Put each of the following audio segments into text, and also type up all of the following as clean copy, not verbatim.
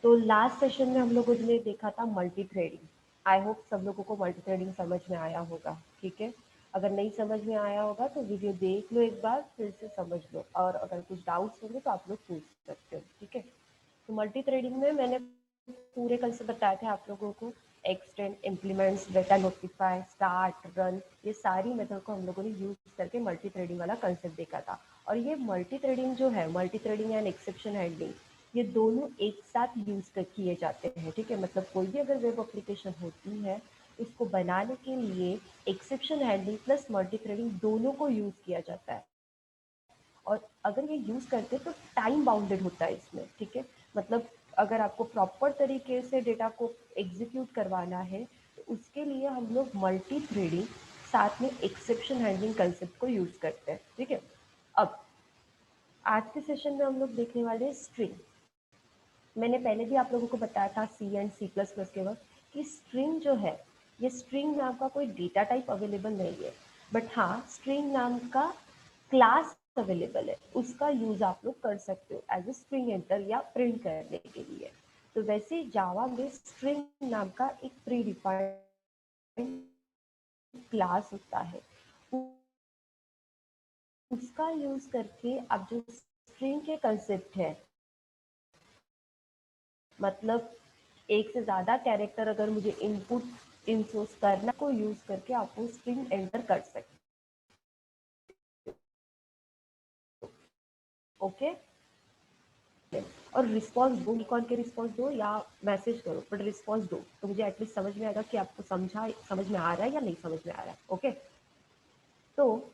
तो last session में हम लोगों ने देखा था मल्टी थ्रेडिंग। आई होप सब लोगों को मल्टी थ्रेडिंग समझ में आया होगा, ठीक है। अगर नहीं समझ में आया होगा तो वीडियो देख लो एक बार, फिर से समझ लो, और अगर कुछ डाउट्स होंगे तो आप लोग पूछ सकते हो, ठीक है। तो मल्टी थ्रेडिंग में मैंने पूरे कल से बताए थे आप लोगों को, extend, implements, data notify, start, run, ये सारी मेथड को हम लोगों ने यूज करके मल्टी थ्रेडिंग वाला कंसेप्ट देखा था। और ये मल्टी थ्रेडिंग जो है, multi threading and exception handling, ये दोनों एक साथ यूज किए जाते हैं, ठीक है। मतलब कोई भी अगर वेब एप्लीकेशन होती है, उसको बनाने के लिए exception handling plus multi threading दोनों को यूज किया जाता है। और अगर ये यूज करते तो टाइम बाउंडेड होता है इसमें, ठीक है। मतलब अगर आपको प्रॉपर तरीके से डेटा को एग्जीक्यूट करवाना है तो उसके लिए हम लोग मल्टी थ्रेडिंग साथ में एक्सेप्शन हैंडलिंग कंसेप्ट को यूज करते हैं, ठीक है। अब आज के सेशन में हम लोग देखने वाले हैं स्ट्रिंग। मैंने पहले भी आप लोगों को बताया था सी एंड सी प्लस प्लस के वक्त कि स्ट्रिंग जो है, ये स्ट्रिंग नाम का कोई डेटा टाइप अवेलेबल नहीं है, बट हाँ स्ट्रिंग नाम का क्लास अवेलेबल है, उसका यूज आप लोग कर सकते हो एज ए स्ट्रिंग एंटर या प्रिंट करने के लिए। तो वैसे जावा में स्ट्रिंग नाम का एक प्री डिफाइंड क्लास होता है, उसका यूज करके अब जो स्ट्रिंग के कंसेप्ट है, मतलब एक से ज़्यादा कैरेक्टर अगर मुझे इनपुट इंसोर्स करना को यूज करके आप वो स्ट्रिंग एंटर कर सकते, ओके। और रिस्पॉन्स दो, निकॉन के रिस्पॉन्स दो या मैसेज करो, बट रिस्पॉन्स दो तो मुझे एटलीस्ट समझ में आएगा कि आपको समझ में आ रहा है या नहीं समझ में आ रहा है, ओके। तो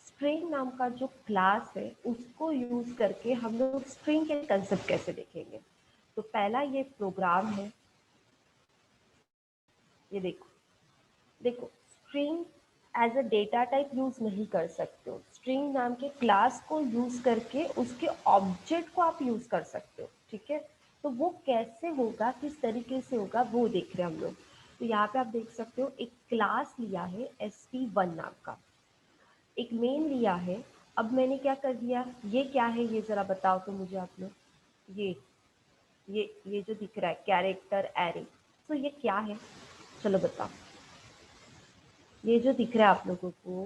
स्ट्रिंग नाम का जो क्लास है उसको यूज करके हम लोग स्ट्रिंग के कंसेप्ट कैसे देखेंगे। तो पहला ये प्रोग्राम है, ये देखो, देखो string as a data type use नहीं कर सकते हो, स्ट्रिंग नाम के क्लास को यूज करके उसके ऑब्जेक्ट को आप यूज कर सकते हो, ठीक है। तो वो कैसे होगा, किस तरीके से होगा, वो देख रहे हैं हम लोग। तो यहाँ पे आप देख सकते हो एक क्लास लिया है sp1 नाम का, एक मेन लिया है। अब मैंने क्या कर दिया, ये क्या है ये जरा बताओ तो मुझे आप लोग। ये जो दिख रहा है कैरेक्टर एरे, तो ये क्या है, चलो बताओ। ये जो दिख रहा है आप लोगों को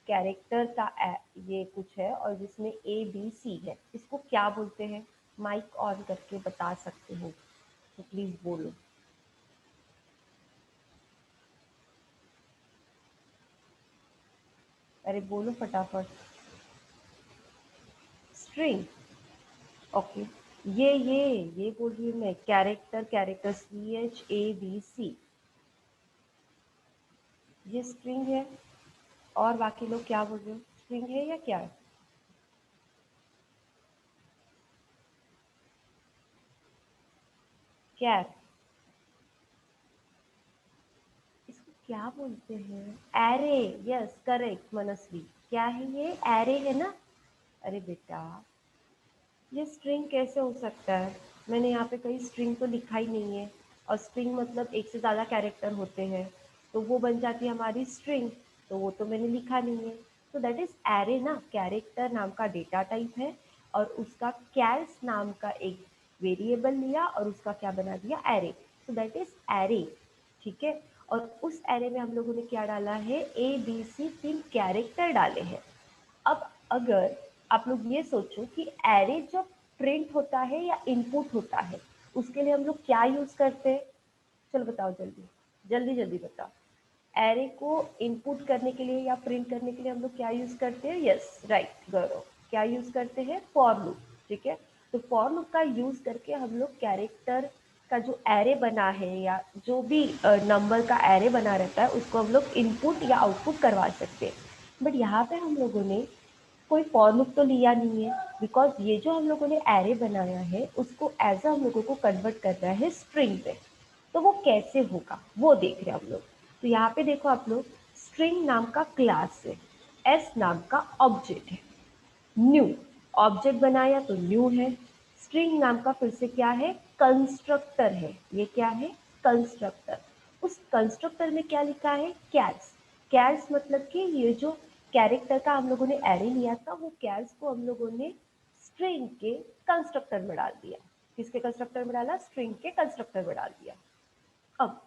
कैरेक्टर का ये कुछ है और जिसमें ABC है, इसको क्या बोलते हैं, माइक ऑन करके बता सकते हो तो प्लीज बोलो। अरे बोलो फटाफट। String, okay. ये बोल रही हूँ मैं, कैरेक्टर, कैरेक्टर CHABC, ये स्ट्रिंग है। और बाकी लोग क्या बोल रहे हो, स्ट्रिंग है या क्या है? क्या है? इसको क्या बोलते हैं, एरे। यस करेक्ट मनस्वी, क्या है ये, एरे है ना। अरे बेटा, ये स्ट्रिंग कैसे हो सकता है, मैंने यहाँ पे कहीं स्ट्रिंग तो लिखा ही नहीं है। और स्ट्रिंग मतलब एक से ज़्यादा कैरेक्टर होते हैं तो वो बन जाती है हमारी स्ट्रिंग, तो वो तो मैंने लिखा नहीं है। तो दैट इज एरे ना, कैरेक्टर नाम का डेटा टाइप है और उसका कैर्स नाम का एक वेरिएबल लिया और उसका क्या बना दिया, एरे। तो दैट इज एरे, ठीक है। और उस एरे में हम लोगों ने क्या डाला है, ABC 3 कैरेक्टर डाले हैं। अब अगर आप लोग ये सोचो कि एरे जब प्रिंट होता है या इनपुट होता है, उसके लिए हम लोग क्या यूज करते हैं, चलो बताओ जल्दी, जल्दी जल्दी बताओ। एरे को इनपुट करने के लिए या प्रिंट करने के लिए हम लोग क्या यूज करते हैं, यस राइट गौरव, क्या यूज करते हैं, फॉर लूप, ठीक है। तो फॉर लूप का यूज करके हम लोग कैरेक्टर का जो एरे बना है या जो भी नंबर का एरे बना रहता है उसको हम लोग इनपुट या आउटपुट करवा सकते हैं। बट यहाँ पे हम लोगों ने कोई फॉर लूप तो लिया नहीं है, बिकॉज ये जो हम लोगों ने एरे बनाया है उसको एज हम लोगों को कन्वर्ट करना है स्ट्रिंग में। तो वो कैसे होगा वो देख रहे हैं हम लोग। तो यहाँ पे देखो आप लोग, स्ट्रिंग नाम का क्लास है, एस नाम का ऑब्जेक्ट है, न्यू, ऑब्जेक्ट बनाया तो न्यू है। स्ट्रिंग नाम का फिर से क्या है, कंस्ट्रक्टर है, ये क्या है, कंस्ट्रक्टर। उस कंस्ट्रक्टर में क्या लिखा है, कैर्स। कैर्स मतलब कि ये जो कैरेक्टर का हम लोगों ने एरे लिया था वो कैर्स को हम लोगों ने स्ट्रिंग के कंस्ट्रक्टर में डाल दिया। किसके कंस्ट्रक्टर में डाला? स्ट्रिंग के कंस्ट्रक्टर में डाल दिया। अब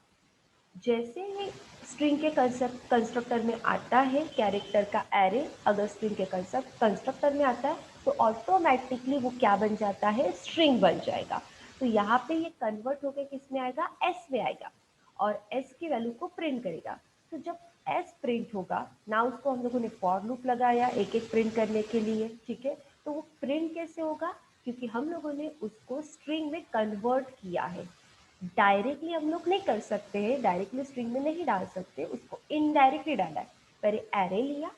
जैसे ही स्ट्रिंग के कंस्ट्रक्टर में आता है कैरेक्टर का एरे, अगर स्ट्रिंग के कंस्ट्रक्टर में आता है तो ऑटोमेटिकली वो क्या बन जाता है? स्ट्रिंग बन जाएगा। तो यहाँ पे ये कन्वर्ट होकर किस में आएगा? एस में आएगा और एस की वैल्यू को प्रिंट करेगा। तो जब एस प्रिंट होगा ना, उसको हम लोगों ने फॉर लूप लगाया एक एक प्रिंट करने के लिए, ठीक है। तो वो प्रिंट कैसे होगा? क्योंकि हम लोगों ने उसको स्ट्रिंग में कन्वर्ट किया है। डायरेक्टली हम लोग नहीं कर सकते हैं, डायरेक्टली स्ट्रिंग में नहीं डाल सकते, उसको इनडायरेक्टली डाला है। पहले एरे लिया,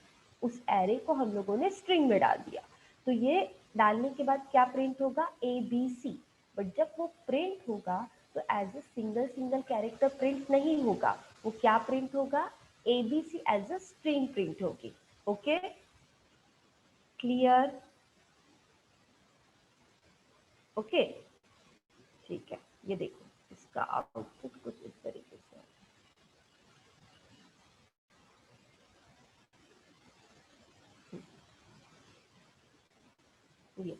उस एरे को हम लोगों ने स्ट्रिंग में डाल दिया। तो ये डालने के बाद क्या प्रिंट होगा? ABC। बट जब वो प्रिंट होगा तो as a single character print नहीं होगा, वो क्या प्रिंट होगा? ABC as a string print होगी। Okay, clear? ओके, ठीक है। ये देखो इसका आउटपुट कुछ इस तरीके से है। ये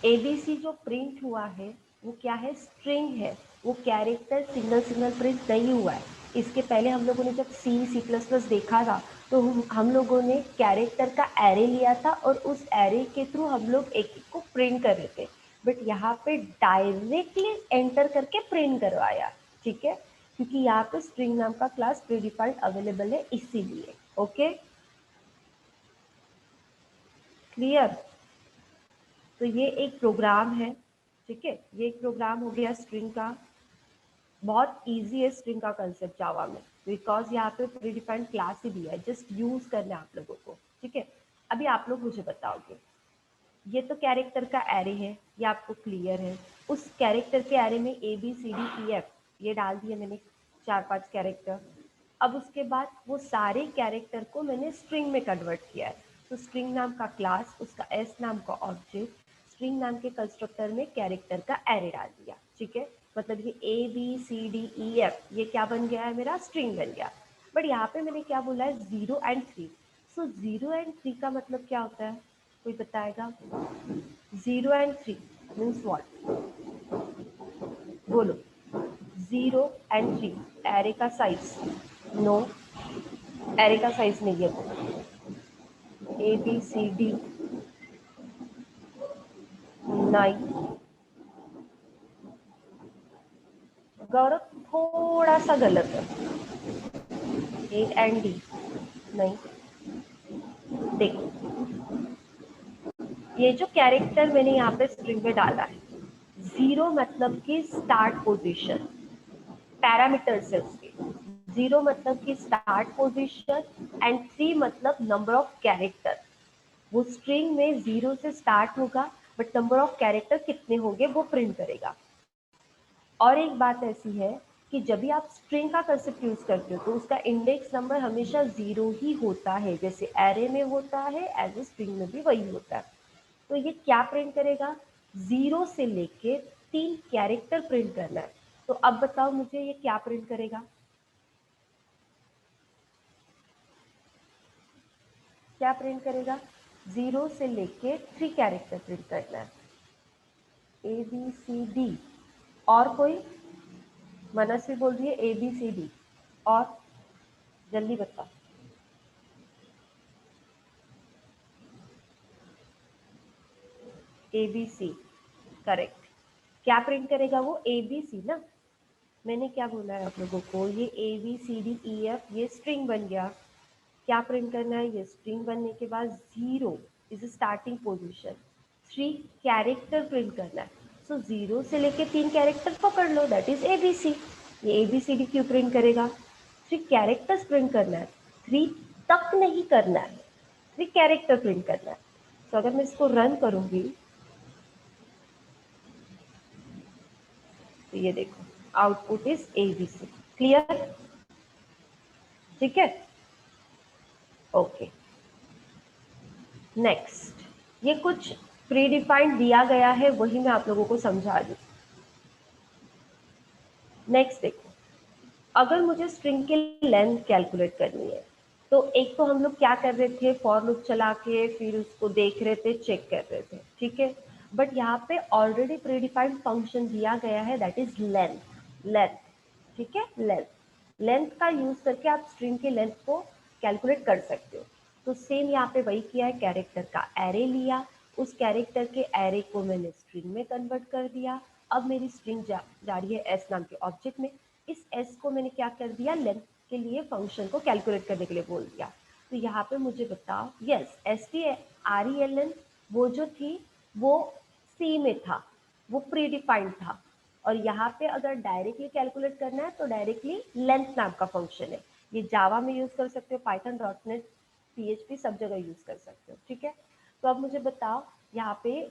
ABC जो प्रिंट हुआ है वो क्या है? स्ट्रिंग है। वो कैरेक्टर सिंगल प्रिंट नहीं हुआ है। इसके पहले हम लोगों ने जब C++ देखा था तो हम लोगों ने कैरेक्टर का एरे लिया था और उस एरे के थ्रू हम लोग एक एक को प्रिंट कर रहे थे। बट यहाँ पे डायरेक्टली एंटर करके प्रिंट करवाया, ठीक है, क्योंकि यहाँ पे स्ट्रिंग नाम का क्लास प्रीडिफाइंड अवेलेबल है इसीलिए। Okay, clear? तो ये एक प्रोग्राम है, ठीक है, ये एक प्रोग्राम हो गया स्ट्रिंग का। बहुत इजी है स्ट्रिंग का कंसेप्ट जावा में, बिकॉज यहाँ पे प्रीडिफाइंड क्लास ही दिया है, जस्ट यूज करना है आप लोगों को, ठीक है। अभी आप लोग मुझे बताओगे, ये तो कैरेक्टर का एरे है, ये आपको क्लियर है। उस कैरेक्टर के एरे में ABCDEF ये डाल दिए मैंने 4-5 कैरेक्टर। अब उसके बाद वो सारे कैरेक्टर को मैंने स्ट्रिंग में कन्वर्ट किया है। तो स्ट्रिंग नाम का क्लास, उसका एस नाम का ऑब्जेक्ट, स्ट्रिंग नाम के कंस्ट्रक्टर में कैरेक्टर का एरे डाल दिया, ठीक है। मतलब ये ABCDEF ये क्या बन गया है? मेरा स्ट्रिंग बन गया। बट यहाँ पे मैंने क्या बोला है? 0 and 3। सो 0 and 3 का मतलब क्या होता है? कोई बताएगा? 0 and 3 मीन्स व्हाट? बोलो। 0 and 3 एरे का साइज? नो, एरे का साइज नहीं है वो। ABCD 9। गौरव थोड़ा सा गलत है। A and D नहीं। देखो, ये जो कैरेक्टर मैंने यहाँ पे स्ट्रिंग में डाला है, 0 मतलब कि स्टार्ट पोजीशन, पैरामीटर्स है उसके। 0 मतलब कि स्टार्ट पोजीशन एंड 3 मतलब नंबर ऑफ कैरेक्टर। वो स्ट्रिंग में 0 से स्टार्ट होगा बट नंबर ऑफ कैरेक्टर कितने होंगे वो प्रिंट करेगा। और एक बात ऐसी है कि जब भी आप स्ट्रिंग का कंसेप्ट यूज करते हो तो उसका इंडेक्स नंबर हमेशा 0 ही होता है, जैसे एरे में होता है एज ए स्ट्रिंग में भी वही होता है। तो ये क्या प्रिंट करेगा? 0 से लेके 3 कैरेक्टर प्रिंट करना है। तो अब बताओ मुझे ये क्या प्रिंट करेगा? क्या प्रिंट करेगा? 0 से लेके 3 कैरेक्टर प्रिंट करना है। ABCD। और कोई? मनस्वी बोल रही है ABCD। और जल्दी बताओ। ABC correct. क्या प्रिंट करेगा वो? ABC ना। मैंने क्या बोला है आप लोगों को? ये ABCDEF ये स्ट्रिंग बन गया। क्या प्रिंट करना है? ये स्ट्रिंग बनने के बाद 0 is starting position, 3 character print करना है। सो 0 से लेके 3 कैरेक्टर पकड़ लो, दैट इज ABC। ये ABCD क्यों प्रिंट करेगा? 3 कैरेक्टर्स प्रिंट करना है, 3 तक नहीं करना है, 3 कैरेक्टर प्रिंट करना है। तो अगर मैं इसको रन करूंगी तो ये देखो आउटपुट इज ABC। क्लियर? ठीक है, ओके। नेक्स्ट, ये कुछ प्री डिफाइंड दिया गया है, वही मैं आप लोगों को समझा दूँ। नेक्स्ट देखो, अगर मुझे स्ट्रिंग की लेंथ कैलकुलेट करनी है तो एक तो हम लोग क्या कर रहे थे? फॉर लूप चला के फिर उसको देख रहे थे, चेक कर रहे थे, ठीक है। बट यहाँ पे ऑलरेडी प्रीडिफाइंड फंक्शन दिया गया है, दैट इज लेंथ। ठीक है, लेंथ का यूज करके आप स्ट्रिंग के लेंथ को कैलकुलेट कर सकते हो। तो सेम यहाँ पे वही किया है, कैरेक्टर का एरे लिया, उस कैरेक्टर के एरे को मैंने स्ट्रिंग में कन्वर्ट कर दिया। अब मेरी स्ट्रिंग जा रही है एस नाम के ऑब्जेक्ट में। इस एस को मैंने क्या कर दिया, लेंथ के लिए फंक्शन को कैलकुलेट करने के लिए बोल दिया। तो यहाँ पे मुझे बताओ, yes S T R E L N वो जो थी वो सी में था, वो प्री डिफाइंड था। और यहाँ पे अगर डायरेक्टली कैलकुलेट करना है तो डायरेक्टली लेंथ नाम का फंक्शन है। ये जावा में यूज कर सकते हो, पाइथन डॉट नेट पीएचपी सब जगह यूज कर सकते हो। ठीक है, तो अब मुझे बताओ यहाँ पे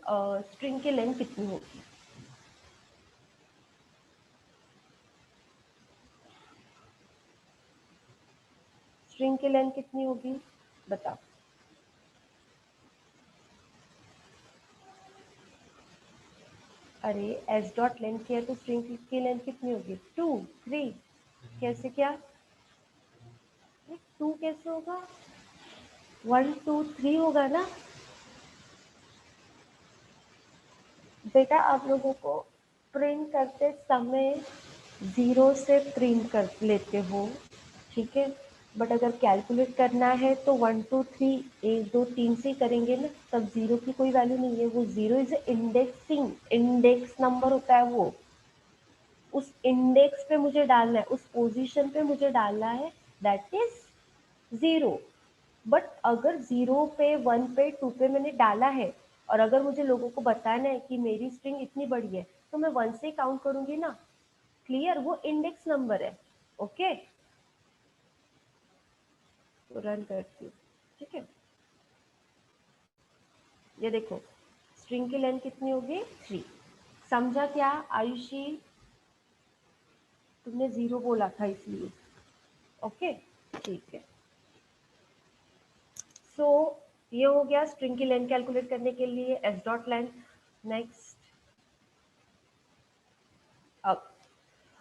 स्ट्रिंग की लेंथ कितनी होगी। स्ट्रिंग की लेंथ कितनी होगी बताओ। अरे एस डॉट लेंथ की है तो स्ट्रिंग की लेंथ कितनी होगी, 2 3। कैसे, क्या 2 कैसे होगा, 1 2 3 होगा ना। बेटा आप लोगों को प्रिंट करते समय 0 से प्रिंट कर लेते हो, ठीक है, बट अगर कैलकुलेट करना है तो 1 2 3 1 2 3 से ही करेंगे ना, तब 0 की कोई वैल्यू नहीं है। वो 0 इज इंडेक्सिंग, इंडेक्स नंबर होता है वो। उस इंडेक्स पे मुझे डालना है, उस पोजीशन पे मुझे डालना है, दैट इज 0। बट अगर 0 पे 1 पे 2 पे मैंने डाला है और अगर मुझे लोगों को बताना है कि मेरी स्ट्रिंग इतनी बड़ी है तो मैं 1 से काउंट करूंगी ना। क्लियर, वो इंडेक्स नंबर है। ओके, तो रन करती हूँ। ठीक है, ये देखो स्ट्रिंग की लेंथ कितनी होगी, 3। समझा क्या आयुषी, तुमने 0 बोला था इसलिए। ओके, ठीक है। सो ये हो गया स्ट्रिंग की लेंथ कैलकुलेट करने के लिए एस डॉट लेंथ। नेक्स्ट, अब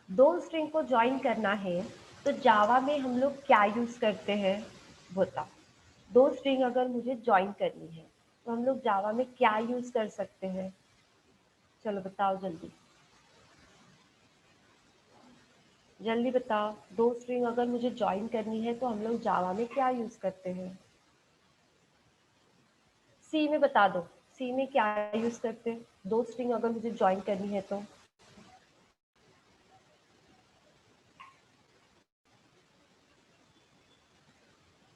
दो स्ट्रिंग को ज्वाइन करना है तो जावा में हम लोग क्या यूज करते हैं बताओ। दो स्ट्रिंग अगर मुझे ज्वाइन करनी है तो हम लोग जावा में क्या यूज कर सकते हैं, चलो बताओ जल्दी, जल्दी बताओ। दो स्ट्रिंग अगर मुझे ज्वाइन करनी है तो हम लोग जावा में क्या यूज करते हैं। सी में बता दो, सी में क्या यूज करते हैं दो स्ट्रिंग अगर मुझे ज्वाइन करनी है तो।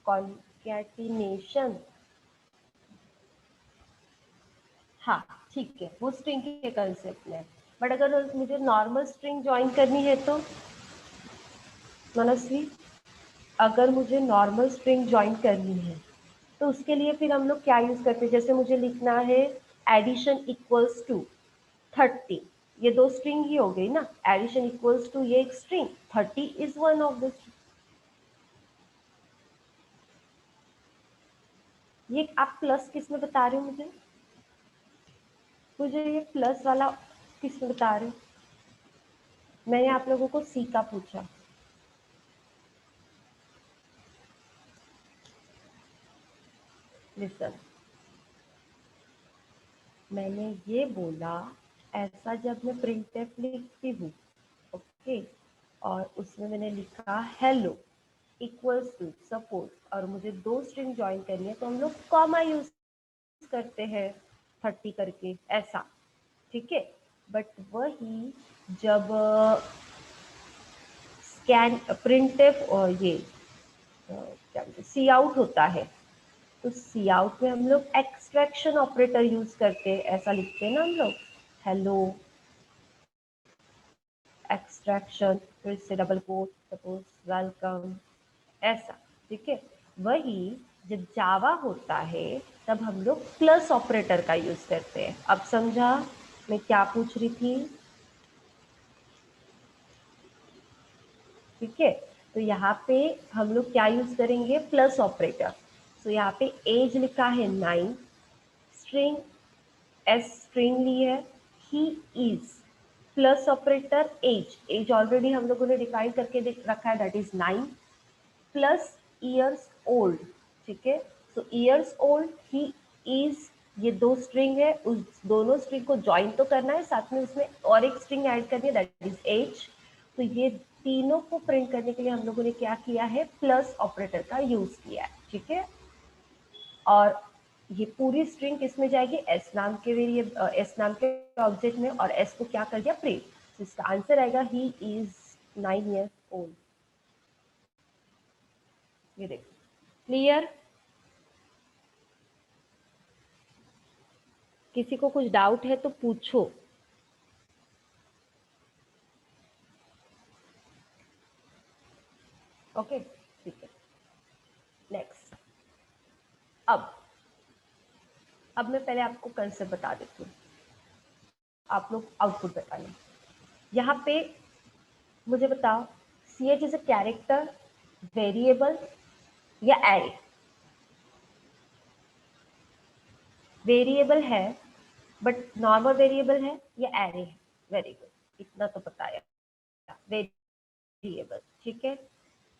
कॉन्कैटिनेशन, हाँ ठीक है, वो स्ट्रिंग के कंसेप्ट में। बट अगर मुझे नॉर्मल स्ट्रिंग ज्वाइन करनी है तो मनस्वी, अगर मुझे नॉर्मल स्ट्रिंग ज्वाइन करनी है तो उसके लिए फिर हम लोग क्या यूज करते हैं, जैसे मुझे लिखना है एडिशन इक्वल्स टू 30, ये दो स्ट्रिंग ही हो गई ना, एडिशन इक्वल्स टू ये एक string, 30 is one of the. ये आप प्लस किस में बता रहे हो मुझे, मुझे ये प्लस वाला किस में बता रहे हो। मैंने आप लोगों को सी का पूछा। लिसन, मैंने ये बोला ऐसा जब मैं प्रिंटफ लिखती हूँ, ओके, और उसमें मैंने लिखा हेलो इक्वल्स टू सपोज, और मुझे दो स्ट्रिंग ज्वाइन करनी है तो हम लोग कॉमा यूज करते हैं 30 करके ऐसा। ठीक है, बट वही जब स्कैन प्रिंटफ और ये क्या बोलते सी आउट होता है तो सी आउट में हम लोग एक्सट्रैक्शन ऑपरेटर यूज करते हैं, ऐसा लिखते हैं ना हम लोग, हेलो एक्सट्रैक्शन, फिर से डबल कोट, सपोज वेलकम, ऐसा। ठीक है, वही जब जावा होता है तब हम लोग प्लस ऑपरेटर का यूज करते हैं। अब समझा मैं क्या पूछ रही थी। ठीक है, तो यहाँ पे हम लोग क्या यूज करेंगे, प्लस ऑपरेटर। तो यहाँ पे एज लिखा है 9, स्ट्रिंग एस स्ट्रिंग ली है, he is, plus operator as, as already हम लोगों ने डिफाइन करके रखा है, that is 9 plus years old. ठीक है, so years old he is ये दो स्ट्रिंग है, उस दोनों स्ट्रिंग को ज्वाइन तो करना है, साथ में उसमें और एक स्ट्रिंग ऐड करनी है, दैट इज एज। तो ये तीनों को प्रिंट करने के लिए हम लोगों ने क्या किया है, प्लस ऑपरेटर का यूज किया है, ठीक है। और ये पूरी स्ट्रिंग किसमें जाएगी, एस नाम के वेरिएबल, एस नाम के ऑब्जेक्ट में, और एस को क्या कर दिया, प्रिंट। तो इसका आंसर आएगा ही इज 9 years old। ये देखो, क्लियर। किसी को कुछ डाउट है तो पूछो। ओके, ठीक है। नेक्स्ट, अब मैं पहले आपको कंसेप्ट बता देती हूँ, आप लोग आउटपुट बताना। यहाँ पे मुझे बताओ, C H is a character, variable या एरे। वेरिएबल है, बट नॉर्मल वेरिएबल है या एरे है। वेरी गुड, इतना तो बताया, वेरिएबल, ठीक है।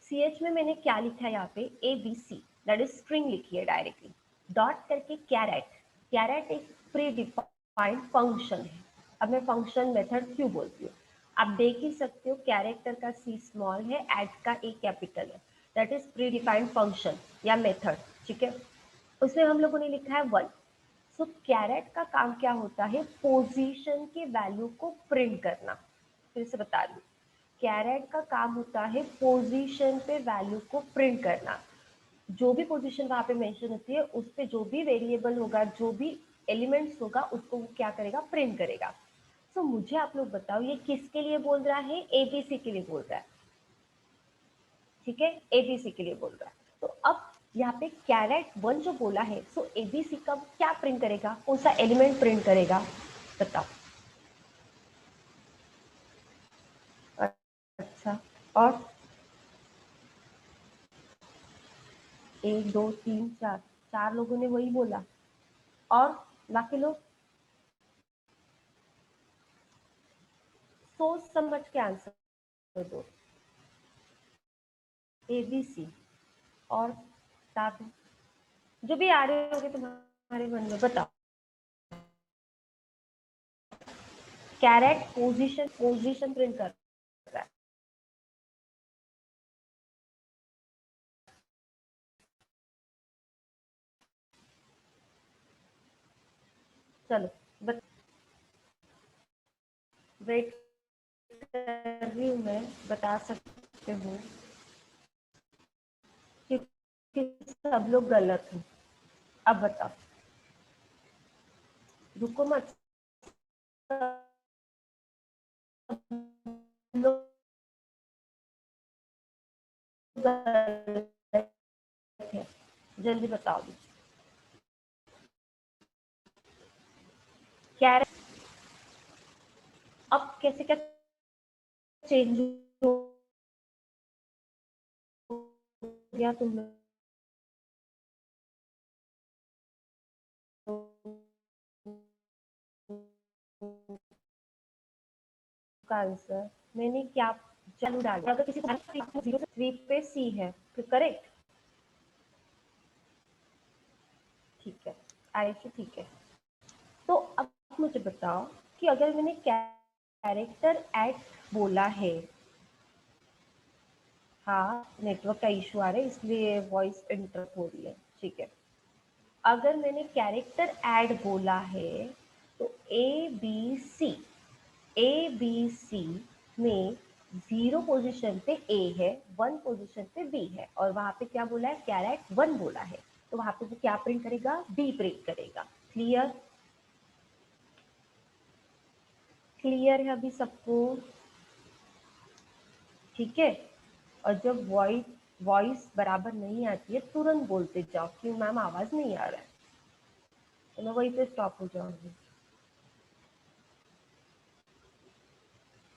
सी एच में मैंने क्या लिखा है यहाँ पे, A B C, that is string लिखी है डायरेक्टली। डॉट करके कैरेट, कैरेट एक प्री डिफाइंड फंक्शन है। अब मैं फंक्शन मेथड क्यों बोलती हूँ, आप देख ही सकते हो, कैरेक्टर का सी स्मॉल है, एड का ए कैपिटल है, that is pre defined function या मेथड, ठीक है। उसमें हम लोगों ने लिखा है 1। सो कैरेट का काम क्या होता है, पोजीशन के वैल्यू को प्रिंट करना। फिर से बता दूं, कैरेट का काम होता है पोजीशन पे वैल्यू को प्रिंट करना। जो भी पोजीशन वहां पे मेंशन होती है, उस पे जो भी वेरिएबल होगा, जो भी एलिमेंट्स होगा, उसको वो क्या करेगा, प्रिंट करेगा। तो मुझे आप लोग बताओ, ये किसके लिए बोल रहा है, एबीसी के लिए बोल रहा है, ठीक है, एबीसी के लिए बोल रहा है। तो अब यहाँ पे कैरेट 1 जो बोला है, सो एबीसी का क्या प्रिंट करेगा, कौन सा एलिमेंट प्रिंट करेगा, बताओ। अच्छा, और 1 2 3 4, 4 लोगों ने वही बोला, और बाकी लोग सोच समझ के आंसर दो, एबीसी। और बता दो, जो भी आ रहे होगे तुम्हारे मन में, बताओ। कैरेट पोजीशन, पोजीशन प्रिंट कर रहा है। चलो, वेट कर रही हूँ मैं, बता सकते हो, क्योंकि सब लोग गलत हो। अब बताओ, रुको मत, लोग गलत है, जल्दी बताओ। कैरेट अब कैसे क्या चेंज हो गया तुम का आंसर, मैंने क्या चालू डाला, अगर किसी को 0 से 3 पे सी है, तो करेक्ट, ठीक है, आयुषी ठीक है। तो अब मुझे बताओ कि अगर मैंने कैरेक्टर ऐड बोला है, हाँ नेटवर्क का इशू आ रहा है इसलिए वॉइस इंटरप्ट हो रही है, ठीक है। अगर मैंने कैरेक्टर ऐड बोला है, तो ए बी सी में 0 पोजीशन पे ए है, 1 पोजीशन पे बी है, और वहां पे क्या बोला है, कैरेट 1 बोला है, तो वहां पे वो क्या प्रिंट करेगा, बी प्रिंट करेगा। क्लियर, क्लियर है अभी सबको, ठीक है। और जब वॉइस वॉइस बराबर नहीं आती है, तुरंत बोलते जाओ कि मैम आवाज नहीं आ रहा है, तो मैं वहीं पे स्टॉप हो जाऊंगी।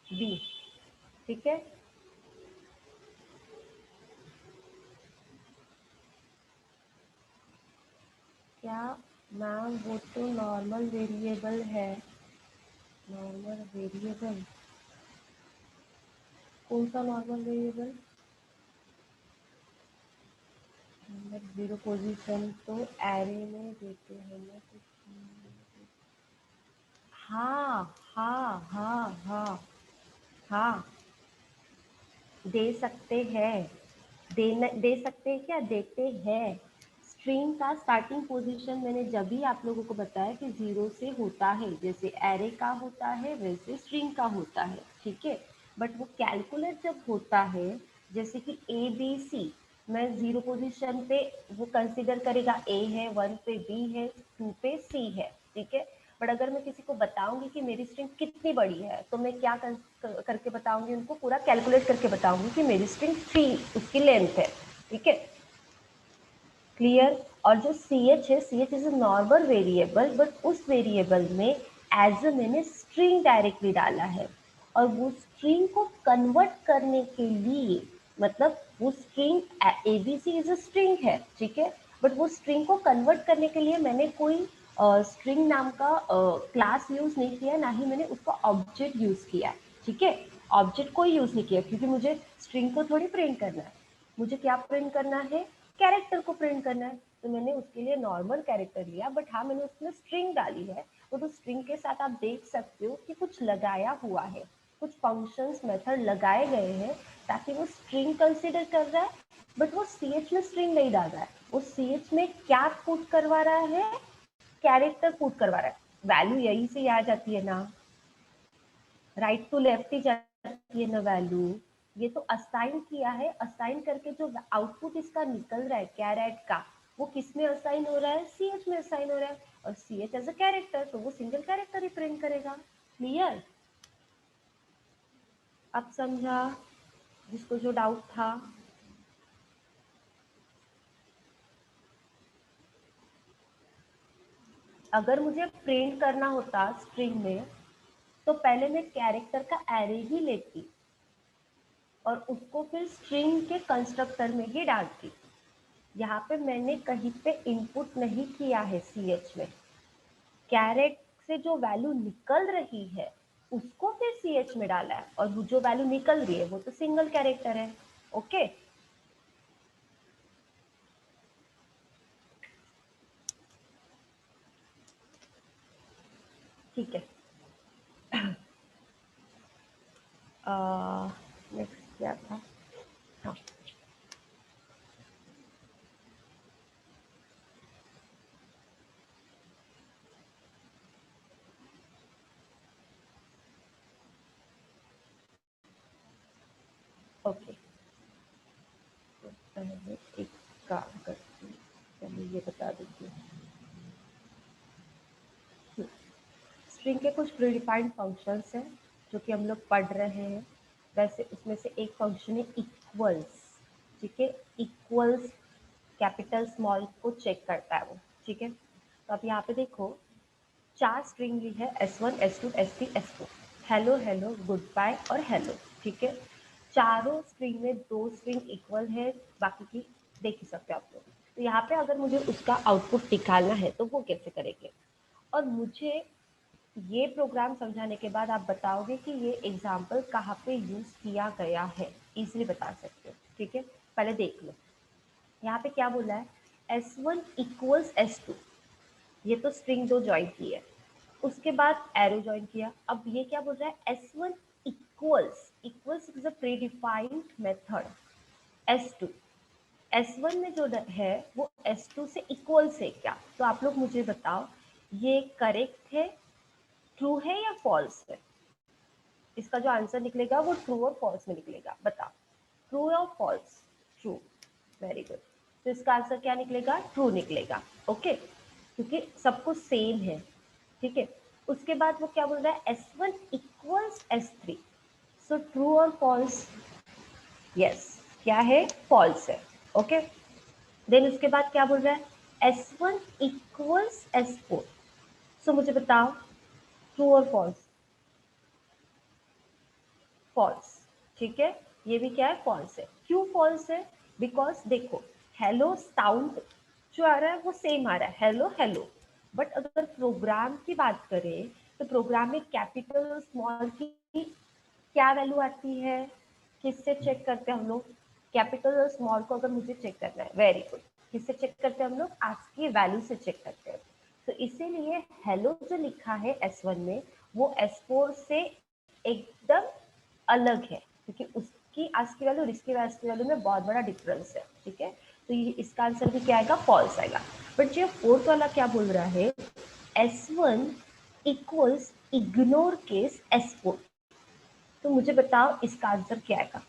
बी, ठीक है। क्या मैम, वो तो नॉर्मल वेरिएबल है, नॉर्मल वेरिएबल, कौन सा नॉर्मल वेरिएबल, नंबर 0 पोजीशन तो एरे में देते हैं ना कुछ, हाँ हाँ हाँ हाँ हाँ, दे सकते हैं। दे सकते हैं क्या, देते हैं। स्ट्रिंग का स्टार्टिंग पोजीशन मैंने जब भी आप लोगों को बताया कि 0 से होता है, जैसे एरे का होता है वैसे स्ट्रिंग का होता है, ठीक है। बट वो कैलकुलेट जब होता है, जैसे कि ए बी सी, मैं 0 पोजीशन पे वो कंसिडर करेगा ए है, 1 पे बी है, 2 पे सी है, ठीक है। बट अगर मैं किसी को बताऊंगी कि मेरी स्ट्रिंग कितनी बड़ी है, तो मैं क्या करके बताऊंगी, उनको पूरा कैलकुलेट करके बताऊंगी कि मेरी स्ट्रिंग 3 उसकी लेंथ है, ठीक है। क्लियर। और जो सी एच है, C H is a normal variable, but उस वेरिएबल में एज अ मैंने स्ट्रिंग डायरेक्टली डाला है, और वो स्ट्रिंग को कन्वर्ट करने के लिए, मतलब वो string ABC is a string है, ठीक है। बट वो स्ट्रिंग को कन्वर्ट करने के लिए मैंने कोई स्ट्रिंग नाम का क्लास यूज नहीं किया, ना ही मैंने उसका ऑब्जेक्ट यूज किया, ठीक है। ऑब्जेक्ट कोई यूज नहीं किया, क्योंकि मुझे स्ट्रिंग को थोड़ी प्रिंट करना है, मुझे क्या प्रिंट करना है, कैरेक्टर को प्रिंट करना है। तो मैंने उसके लिए नॉर्मल कैरेक्टर लिया, बट हाँ मैंने उसमें स्ट्रिंग डाली है। तो स्ट्रिंग के साथ आप देख सकते हो कि कुछ लगाया हुआ है, कुछ फंक्शंस मेथड लगाए गए हैं, ताकि वो स्ट्रिंग कंसिडर कर रहा है, बट वो सी एच में स्ट्रिंग नहीं डाल रहा है। वो सी एच में क्या पुट करवा रहा है, कैरेक्टर पुट करवा रहा है। वैल्यू यही से आ जाती है ना, राइट टू लेफ्ट ही जाती है ना वैल्यू। ये तो असाइन किया है, असाइन करके जो आउटपुट इसका निकल रहा है कैरेट का, वो किस में असाइन हो रहा है, सी एच में असाइन हो रहा है। और C H as a character, तो वो सिंगल कैरेक्टर ही प्रिंट करेगा। क्लियर। अब समझा जिसको जो डाउट था। अगर मुझे प्रिंट करना होता स्ट्रिंग में, तो पहले मैं कैरेक्टर का एरे ही लेती और उसको फिर स्ट्रिंग के कंस्ट्रक्टर में ही डालती। यहाँ पे मैंने कहीं पे इनपुट नहीं किया है सी एच में, कैरेट से जो वैल्यू निकल रही है उसको फिर सी एच में डाला है, और जो वैल्यू निकल रही है वो तो सिंगल कैरेक्टर है। ओके, ठीक है। नेक्स्ट क्या था, हाँ ओके। तो पहले एक काम करती हूँ, पहले ये बता देती हूँ। स्ट्रिंग के कुछ प्रीडिफाइंड फंक्शंस हैं जो कि हम लोग पढ़ रहे हैं। वैसे उसमें से एक फंक्शन है इक्वल्स, ठीक है। इक्वल्स कैपिटल स्मॉल को चेक करता है वो, ठीक है। तो आप यहाँ पे देखो, 4 स्ट्रिंग ली है, S1 S2 S3 S4, hello hello goodbye और हेलो, ठीक है। चारों स्ट्रिंग में 2 स्ट्रिंग इक्वल है, बाकी की देख ही सकते हो आप लोग। तो यहाँ पे अगर मुझे उसका आउटपुट निकालना है तो वो कैसे करेंगे, और मुझे ये प्रोग्राम समझाने के बाद आप बताओगे कि ये एग्जाम्पल कहाँ पे यूज किया गया है, इजीली बता सकते हो, ठीक है। पहले देख लो, यहाँ पे क्या बोला है, S1 इक्वल्स S2, ये तो स्ट्रिंग 2 ज्वाइन की है। उसके बाद एरो ज्वाइन किया। अब ये क्या बोल रहा है, S1 equals, equals is a pre defined method, S2, S1 में जो है वो S2 से इक्वल से क्या, तो आप लोग मुझे बताओ ये करेक्ट है, ट्रू है या फॉल्स है। इसका जो आंसर निकलेगा वो ट्रू और फॉल्स में निकलेगा, बताओ ट्रू और फॉल्स। True, very good. तो इसका आंसर क्या निकलेगा, ट्रू निकलेगा, ओके, क्योंकि सब कुछ सेम है, ठीक है। उसके बाद वो क्या बोल रहा है, S1 equals S3, so true और फॉल्स, यस, क्या है, फॉल्स है, ओके। देन उसके बाद क्या बोल रहा है, S1 इक्वल्स S4, सो मुझे बताओ ट्रू और फॉल्स, फॉल्स, ठीक है। ये भी क्या है, फॉल्स है। क्यों फॉल्स है, बिकॉज देखो, हेलो साउंड जो आ रहा है वो सेम आ रहा है, हेलो हेलो। बट अगर प्रोग्राम की बात करें, तो प्रोग्राम में कैपिटल और स्मॉल की क्या वैल्यू आती है, किससे चेक करते हैं हम लोग, कैपिटल और स्मॉल को अगर मुझे चेक करना है, वेरी गुड, किससे चेक करते हैं हम लोग, आज की वैल्यू से चेक करते हैं। तो इसीलिए हेलो जो लिखा है S1 में वो S4 से एकदम अलग है, क्योंकि उसकी आज की वैल्यू और इसकी आज की वैल्यू में बहुत बड़ा डिफरेंस है। ठीक है, तो ये इसका आंसर भी क्या आएगा, फॉल्स आएगा। बट जो फोर्थ वाला क्या बोल रहा है, S1 equals ignore case S4। तो मुझे बताओ इसका आंसर क्या आएगा।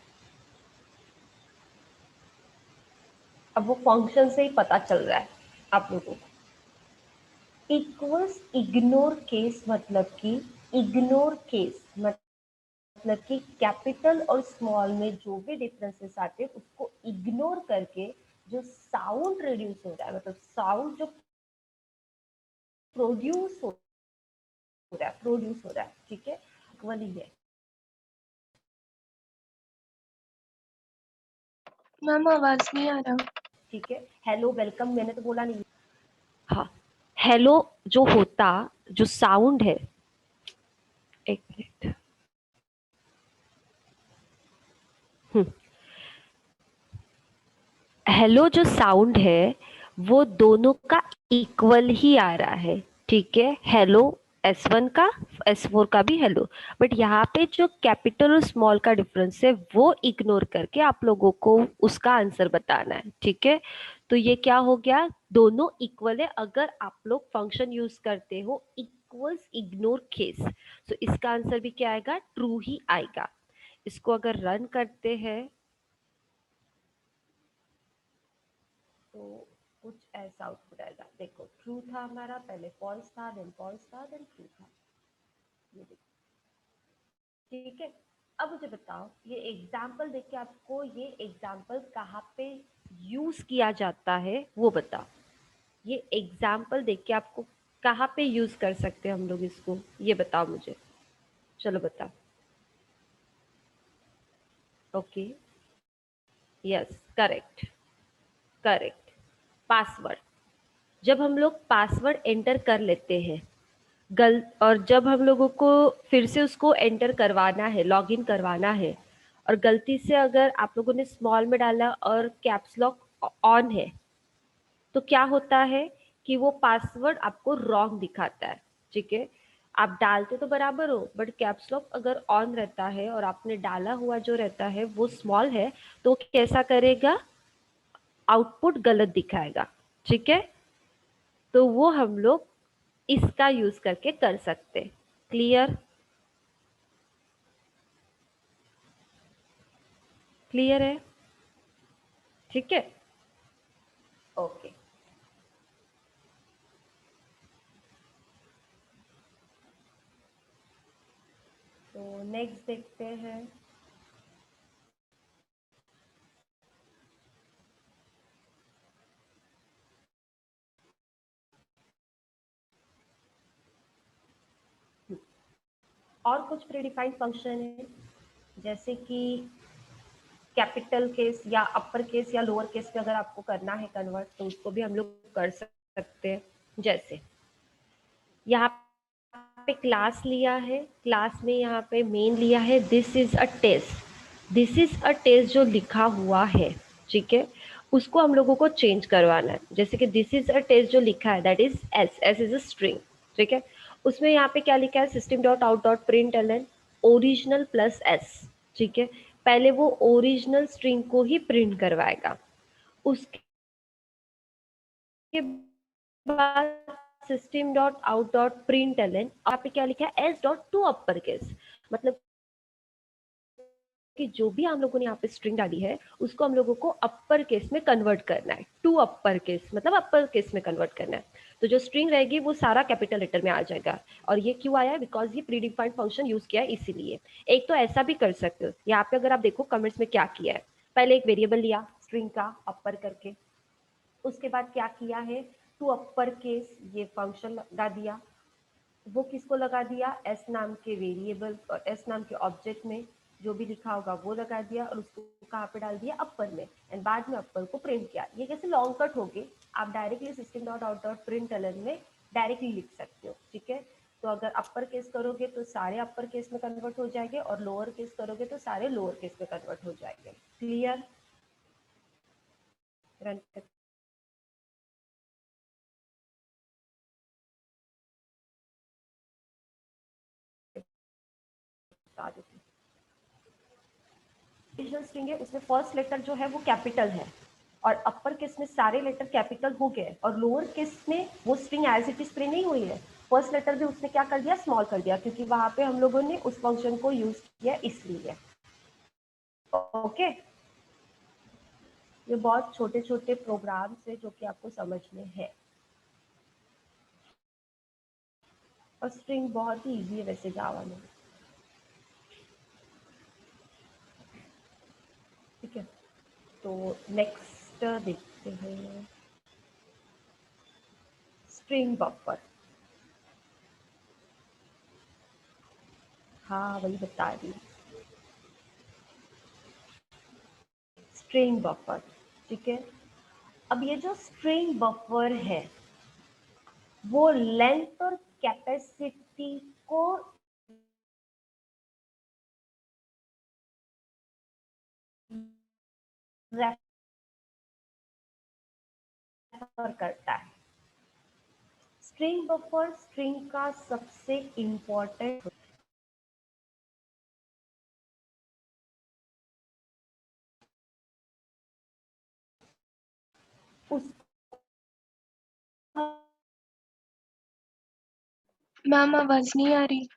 अब वो फंक्शन से ही पता चल रहा है आप लोगों को। इक्वल्स इग्नोर केस मतलब कि इग्नोर केस मतलब कि कैपिटल और स्मॉल में जो भी डिफरेंसेस आते हैं उसको इग्नोर करके जो साउंड रिड्यूस हो रहा है, मतलब साउंड जो प्रोड्यूस हो रहा है, ठीक है, वही है। मैम आवाज नहीं आ रहा। ठीक है, हेलो वेलकम मैंने तो बोला नहीं। हाँ, हेलो जो होता, जो साउंड है, एक मिनट। हेलो जो साउंड है वो दोनों का इक्वल ही आ रहा है। ठीक है, हेलो S1 का, S4 का भी हेलो। बट यहाँ पे जो कैपिटल और स्मॉल का डिफरेंस है वो इग्नोर करके आप लोगों को उसका आंसर बताना है। ठीक है, तो ये क्या हो गया, दोनों इक्वल है। अगर आप लोग फंक्शन यूज करते हो इक्वल्स इग्नोर केस, तो इसका आंसर भी क्या आएगा, ट्रू ही आएगा। इसको अगर रन करते हैं तो कुछ ऐसा आउटपुट आएगा। देखो ट्रू था हमारा, पहले फॉल्स था, देन फॉल्स था, देन ट्रू था। ये देखो, ठीक है। अब मुझे बताओ ये एग्जाम्पल देख के आपको ये एग्जाम्पल कहाँ पे यूज किया जाता है वो बताओ। ये एग्जाम्पल देख के आपको कहाँ पे यूज कर सकते हैं हम लोग इसको, ये बताओ मुझे। चलो बताओ। Okay, yes, correct, correct. Password, जब हम लोग पासवर्ड एंटर कर लेते हैं और जब हम लोगों को फिर से उसको एंटर करवाना है, लॉगिन करवाना है, और गलती से अगर आप लोगों ने स्मॉल में डाला और कैप्स लॉक ऑन है, तो क्या होता है कि वो पासवर्ड आपको रॉन्ग दिखाता है। ठीक है, आप डालते तो बराबर हो बट कैप्स लॉक अगर ऑन रहता है और आपने डाला हुआ जो रहता है वो स्मॉल है, तो कैसा करेगा, आउटपुट गलत दिखाएगा। ठीक है, तो वो हम लोग इसका यूज करके कर सकते। क्लियर, क्लियर है, ठीक है, ओके। तो नेक्स्ट देखते हैं। और कुछ प्रीडिफाइंड फंक्शन है, जैसे कि कैपिटल केस या अपर केस या लोअर केस में अगर आपको करना है कन्वर्ट तो उसको भी हम लोग कर सकते हैं। जैसे यहाँ पे क्लास लिया है, क्लास में यहाँ पे मेन लिया है, this is a test, this is a test जो लिखा हुआ है, ठीक है, उसको हम लोगों को चेंज करवाना है। जैसे कि दिस इज अ टेस्ट जो लिखा है that is S, S is a string, ठीक है, उसमें यहाँ पे क्या लिखा है, system dot out dot print L an original plus S. ठीक है, पहले वो ओरिजिनल स्ट्रिंग को ही प्रिंट करवाएगा, उसके बाद system dot out dot print L N, यहाँ पे क्या लिखा है, S dot to upper case, मतलब कि जो भी हम लोगों ने यहाँ पे स्ट्रिंग डाली है उसको हम लोगों को अपर केस में कन्वर्ट करना है, टू अपर केस मतलब अपर केस में कन्वर्ट करना है। तो जो स्ट्रिंग रहेगी वो सारा कैपिटल लेटर में आ जाएगा। और ये क्यों आया है, बिकॉज ये प्रीडिफाइंड फंक्शन यूज किया है इसीलिए। एक तो ऐसा भी कर सकते हो, यहाँ पे अगर आप देखो कमेंट्स में क्या किया है, पहले एक वेरिएबल लिया स्ट्रिंग का अपर करके, उसके बाद क्या किया है, टू अपर केस ये फंक्शन लगा दिया, वो किसको लगा दिया, एस नाम के वेरिएबल और एस नाम के ऑब्जेक्ट में जो भी लिखा होगा वो लगा दिया, और उसको कहाँ पे डाल दिया, अपर में, एंड बाद में अपर को प्रिंट किया। ये कैसे लॉन्ग कट हो गए, आप directly system dot out dot println में डायरेक्टली लिख सकते हो। ठीक है, तो अगर अपर केस करोगे तो सारे अपर केस में कन्वर्ट हो जाएंगे, और लोअर केस करोगे तो सारे लोअर केस में कन्वर्ट हो जाएंगे। क्लियर, रन बता देती हूँ। स्ट्रिंग है, उसमें फर्स्ट लेटर जो है वो कैपिटल है और अपर केस में सारे लेटर कैपिटल हो गए और लोअर केस में वो string as it is print नहीं हुई है, फर्स्ट लेटर भी उसने क्या कर दिया, स्मॉल कर दिया, क्योंकि वहां पे हम लोगों ने उस फंक्शन को यूज किया इसलिए। ओके, ये बहुत छोटे छोटे प्रोग्राम्स है जो कि आपको समझने हैं और स्ट्रिंग बहुत ही इजी है वैसे जावा में। ठीक है, तो नेक्स्ट देखते हैं स्ट्रिंग बफर। हाँ वही बता रही, स्ट्रिंग बफर। ठीक है, अब ये जो स्ट्रिंग बफर है वो लेंथ और कैपेसिटी को रेफर करता है। स्ट्रिंग बफर स्ट्रिंग का सबसे इंपॉर्टेंट उस मैम आवाज नहीं आ रही।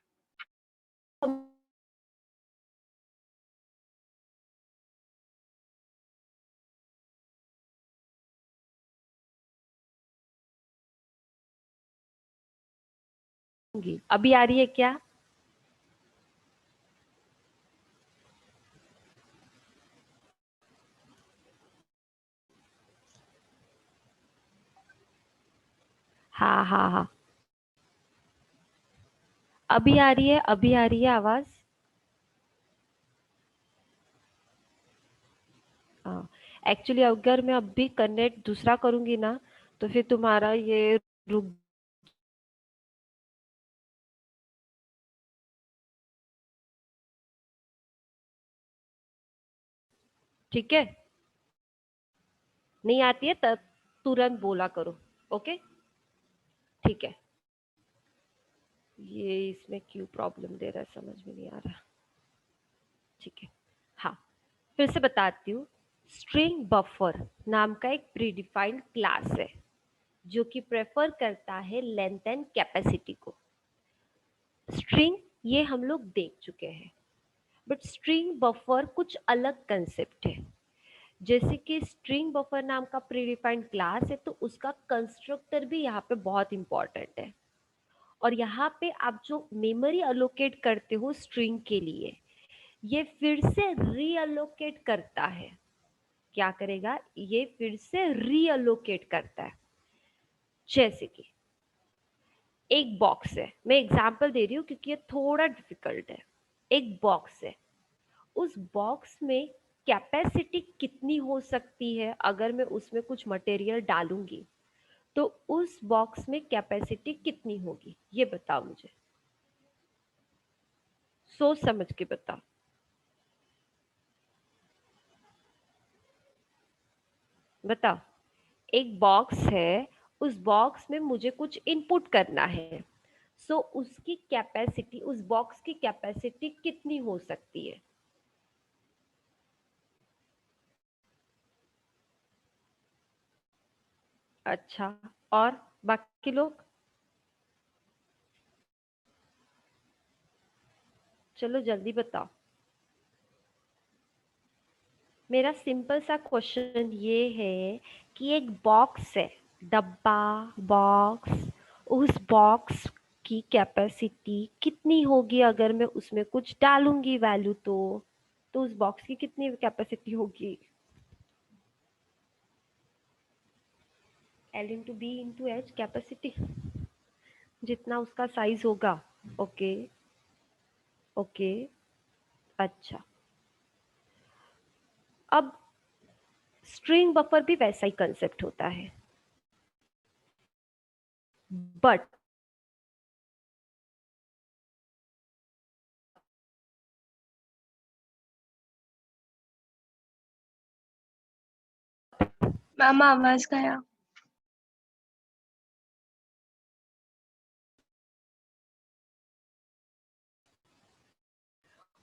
अभी आ रही है क्या? हाँ हाँ हाँ, अभी आ रही है, अभी आ रही है आवाज। हाँ, एक्चुअली अगर मैं अभी कनेक्ट दूसरा करूंगी ना तो फिर तुम्हारा ये रुक, ठीक है, नहीं आती है तब तुरंत बोला करो। ओके, ठीक है, ये इसमें क्यों प्रॉब्लम दे रहा है समझ में नहीं आ रहा। ठीक है, हाँ, फिर से बताती हूँ। स्ट्रिंग बफर नाम का एक प्रीडिफाइंड क्लास है जो कि प्रेफर करता है लेंथ एंड कैपेसिटी को। स्ट्रिंग ये हम लोग देख चुके हैं, बट स्ट्रिंग बफर कुछ अलग कंसेप्ट है। जैसे कि स्ट्रिंग बफर नाम का प्रीडिफाइंड क्लास है तो उसका कंस्ट्रक्टर भी यहाँ पे बहुत इंपॉर्टेंट है। और यहाँ पे आप जो मेमोरी अलोकेट करते हो स्ट्रिंग के लिए, ये फिर से रीअलोकेट करता है। क्या करेगा, ये फिर से रीअलोकेट करता है। जैसे कि एक बॉक्स है, मैं एग्जांपल दे रही हूँ क्योंकि ये थोड़ा डिफिकल्ट है। एक बॉक्स है, उस बॉक्स में कैपेसिटी कितनी हो सकती है, अगर मैं उसमें कुछ मटेरियल डालूंगी तो उस बॉक्स में कैपेसिटी कितनी होगी, ये बताओ मुझे, सोच समझ के बताओ। बताओ, एक बॉक्स है, उस बॉक्स में मुझे कुछ इनपुट करना है, सो उसकी कैपेसिटी, उस बॉक्स की कैपेसिटी कितनी हो सकती है? अच्छा, और बाकी लोग, चलो जल्दी बताओ। मेरा सिंपल सा क्वेश्चन ये है कि एक बॉक्स है, डब्बा, बॉक्स, उस बॉक्स की कैपेसिटी कितनी होगी अगर मैं उसमें कुछ डालूंगी वैल्यू तो उस बॉक्स की कितनी कैपेसिटी होगी? L into B into H capacity, जितना उसका साइज होगा। ओके, ओके, अच्छा। अब स्ट्रिंग बफर भी वैसा ही कंसेप्ट होता है, बट मैम आवाज गया।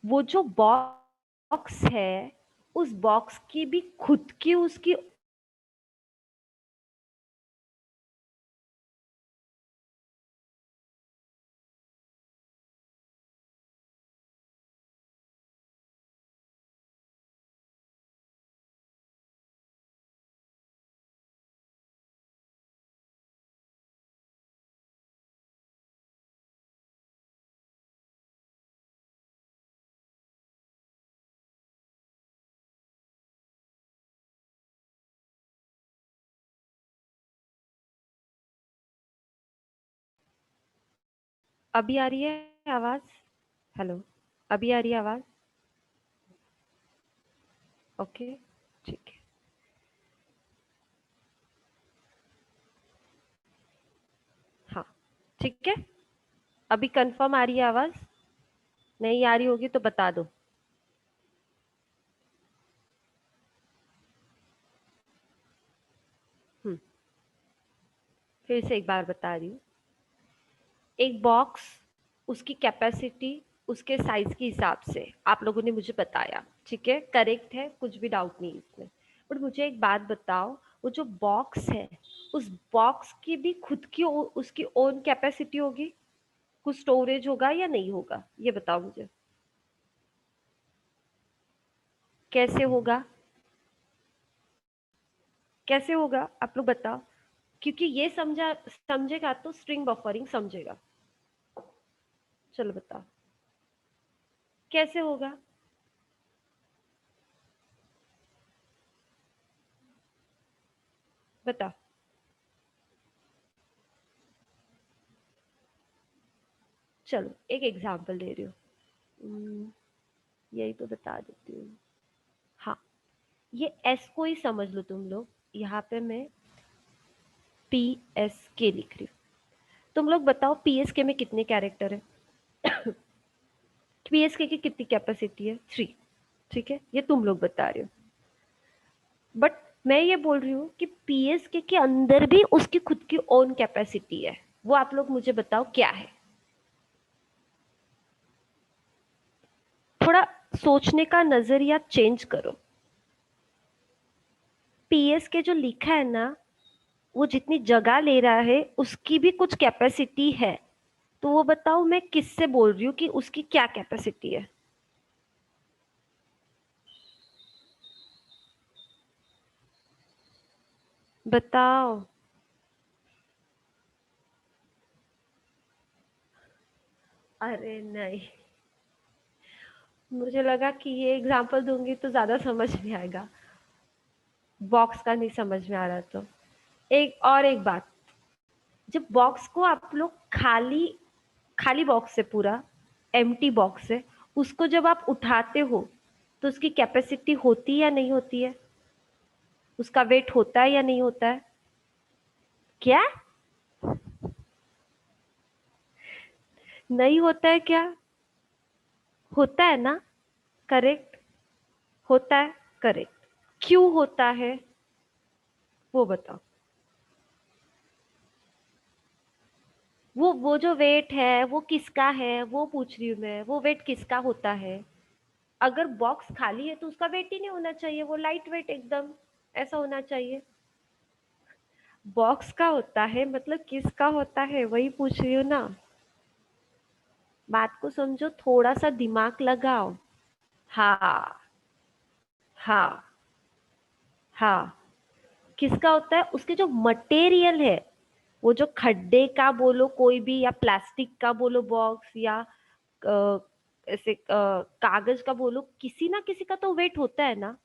वो जो बॉक्स है उस बॉक्स की भी खुद की उसकी अभी आ रही है आवाज? हेलो, अभी आ रही है आवाज? ओके, ठीक है। हाँ, ठीक है। अभी कंफर्म आ रही है आवाज? नहीं आ रही होगी तो बता दो। हम्म, फिर से एक बार बता रही हूँ। एक बॉक्स, उसकी कैपेसिटी उसके साइज के हिसाब से आप लोगों ने मुझे बताया, ठीक है, करेक्ट है, कुछ भी डाउट नहीं इसमें। बट मुझे एक बात बताओ, वो जो बॉक्स है उस बॉक्स की भी खुद की उसकी ओन कैपेसिटी होगी? कुछ स्टोरेज होगा या नहीं होगा, ये बताओ मुझे। कैसे होगा? कैसे होगा आप लोग बताओ, क्योंकि ये समझेगा तो स्ट्रिंग बफरिंग समझेगा। चलो बताओ कैसे होगा। बताओ। चलो एक एग्जांपल दे रही हूँ। यही तो बता देती हूँ। हाँ, ये एस को ही समझ लो तुम लोग। यहाँ पे मैं पी एस के लिख रही हूँ। तुम लोग बताओ पी एस के में कितने कैरेक्टर है? पी एस के की कितनी कैपेसिटी है? 3। ठीक है, ये तुम लोग बता रहे हो। बट मैं ये बोल रही हूँ कि पी एस के अंदर भी उसकी खुद की ओन कैपेसिटी है। वो आप लोग मुझे बताओ क्या है। थोड़ा सोचने का नजरिया चेंज करो। पीएस के जो लिखा है ना, वो जितनी जगह ले रहा है उसकी भी कुछ कैपेसिटी है। तो वो बताओ मैं किससे बोल रही हूँ कि उसकी क्या कैपेसिटी है? बताओ। अरे नहीं, मुझे लगा कि ये एग्जांपल दूंगी तो ज्यादा समझ में आएगा। बॉक्स का नहीं समझ में आ रहा तो एक बात। जब बॉक्स को आप लोग खाली खाली बॉक्स है, पूरा एम्प्टी बॉक्स है, उसको जब आप उठाते हो तो उसकी कैपेसिटी होती है या नहीं होती है? उसका वेट होता है या नहीं होता है? क्या? नहीं होता है क्या? होता है ना? करेक्ट। होता है। करेक्ट। क्यों होता है वो बताओ। वो जो वेट है वो किसका है, वो पूछ रही हूँ मैं, वो वेट किसका होता है? अगर बॉक्स खाली है तो उसका वेट ही नहीं होना चाहिए, वो लाइट वेट एकदम ऐसा होना चाहिए। बॉक्स का होता है मतलब किसका होता है वही पूछ रही हूँ ना। बात को समझो, थोड़ा सा दिमाग लगाओ। हाँ। हाँ। हाँ। किसका होता है? उसके जो मटेरियल है, वो जो खड्डे का बोलो कोई भी, या प्लास्टिक का बोलो बॉक्स, या ऐसे कागज का बोलो, किसी ना किसी का तो वेट होता है ना।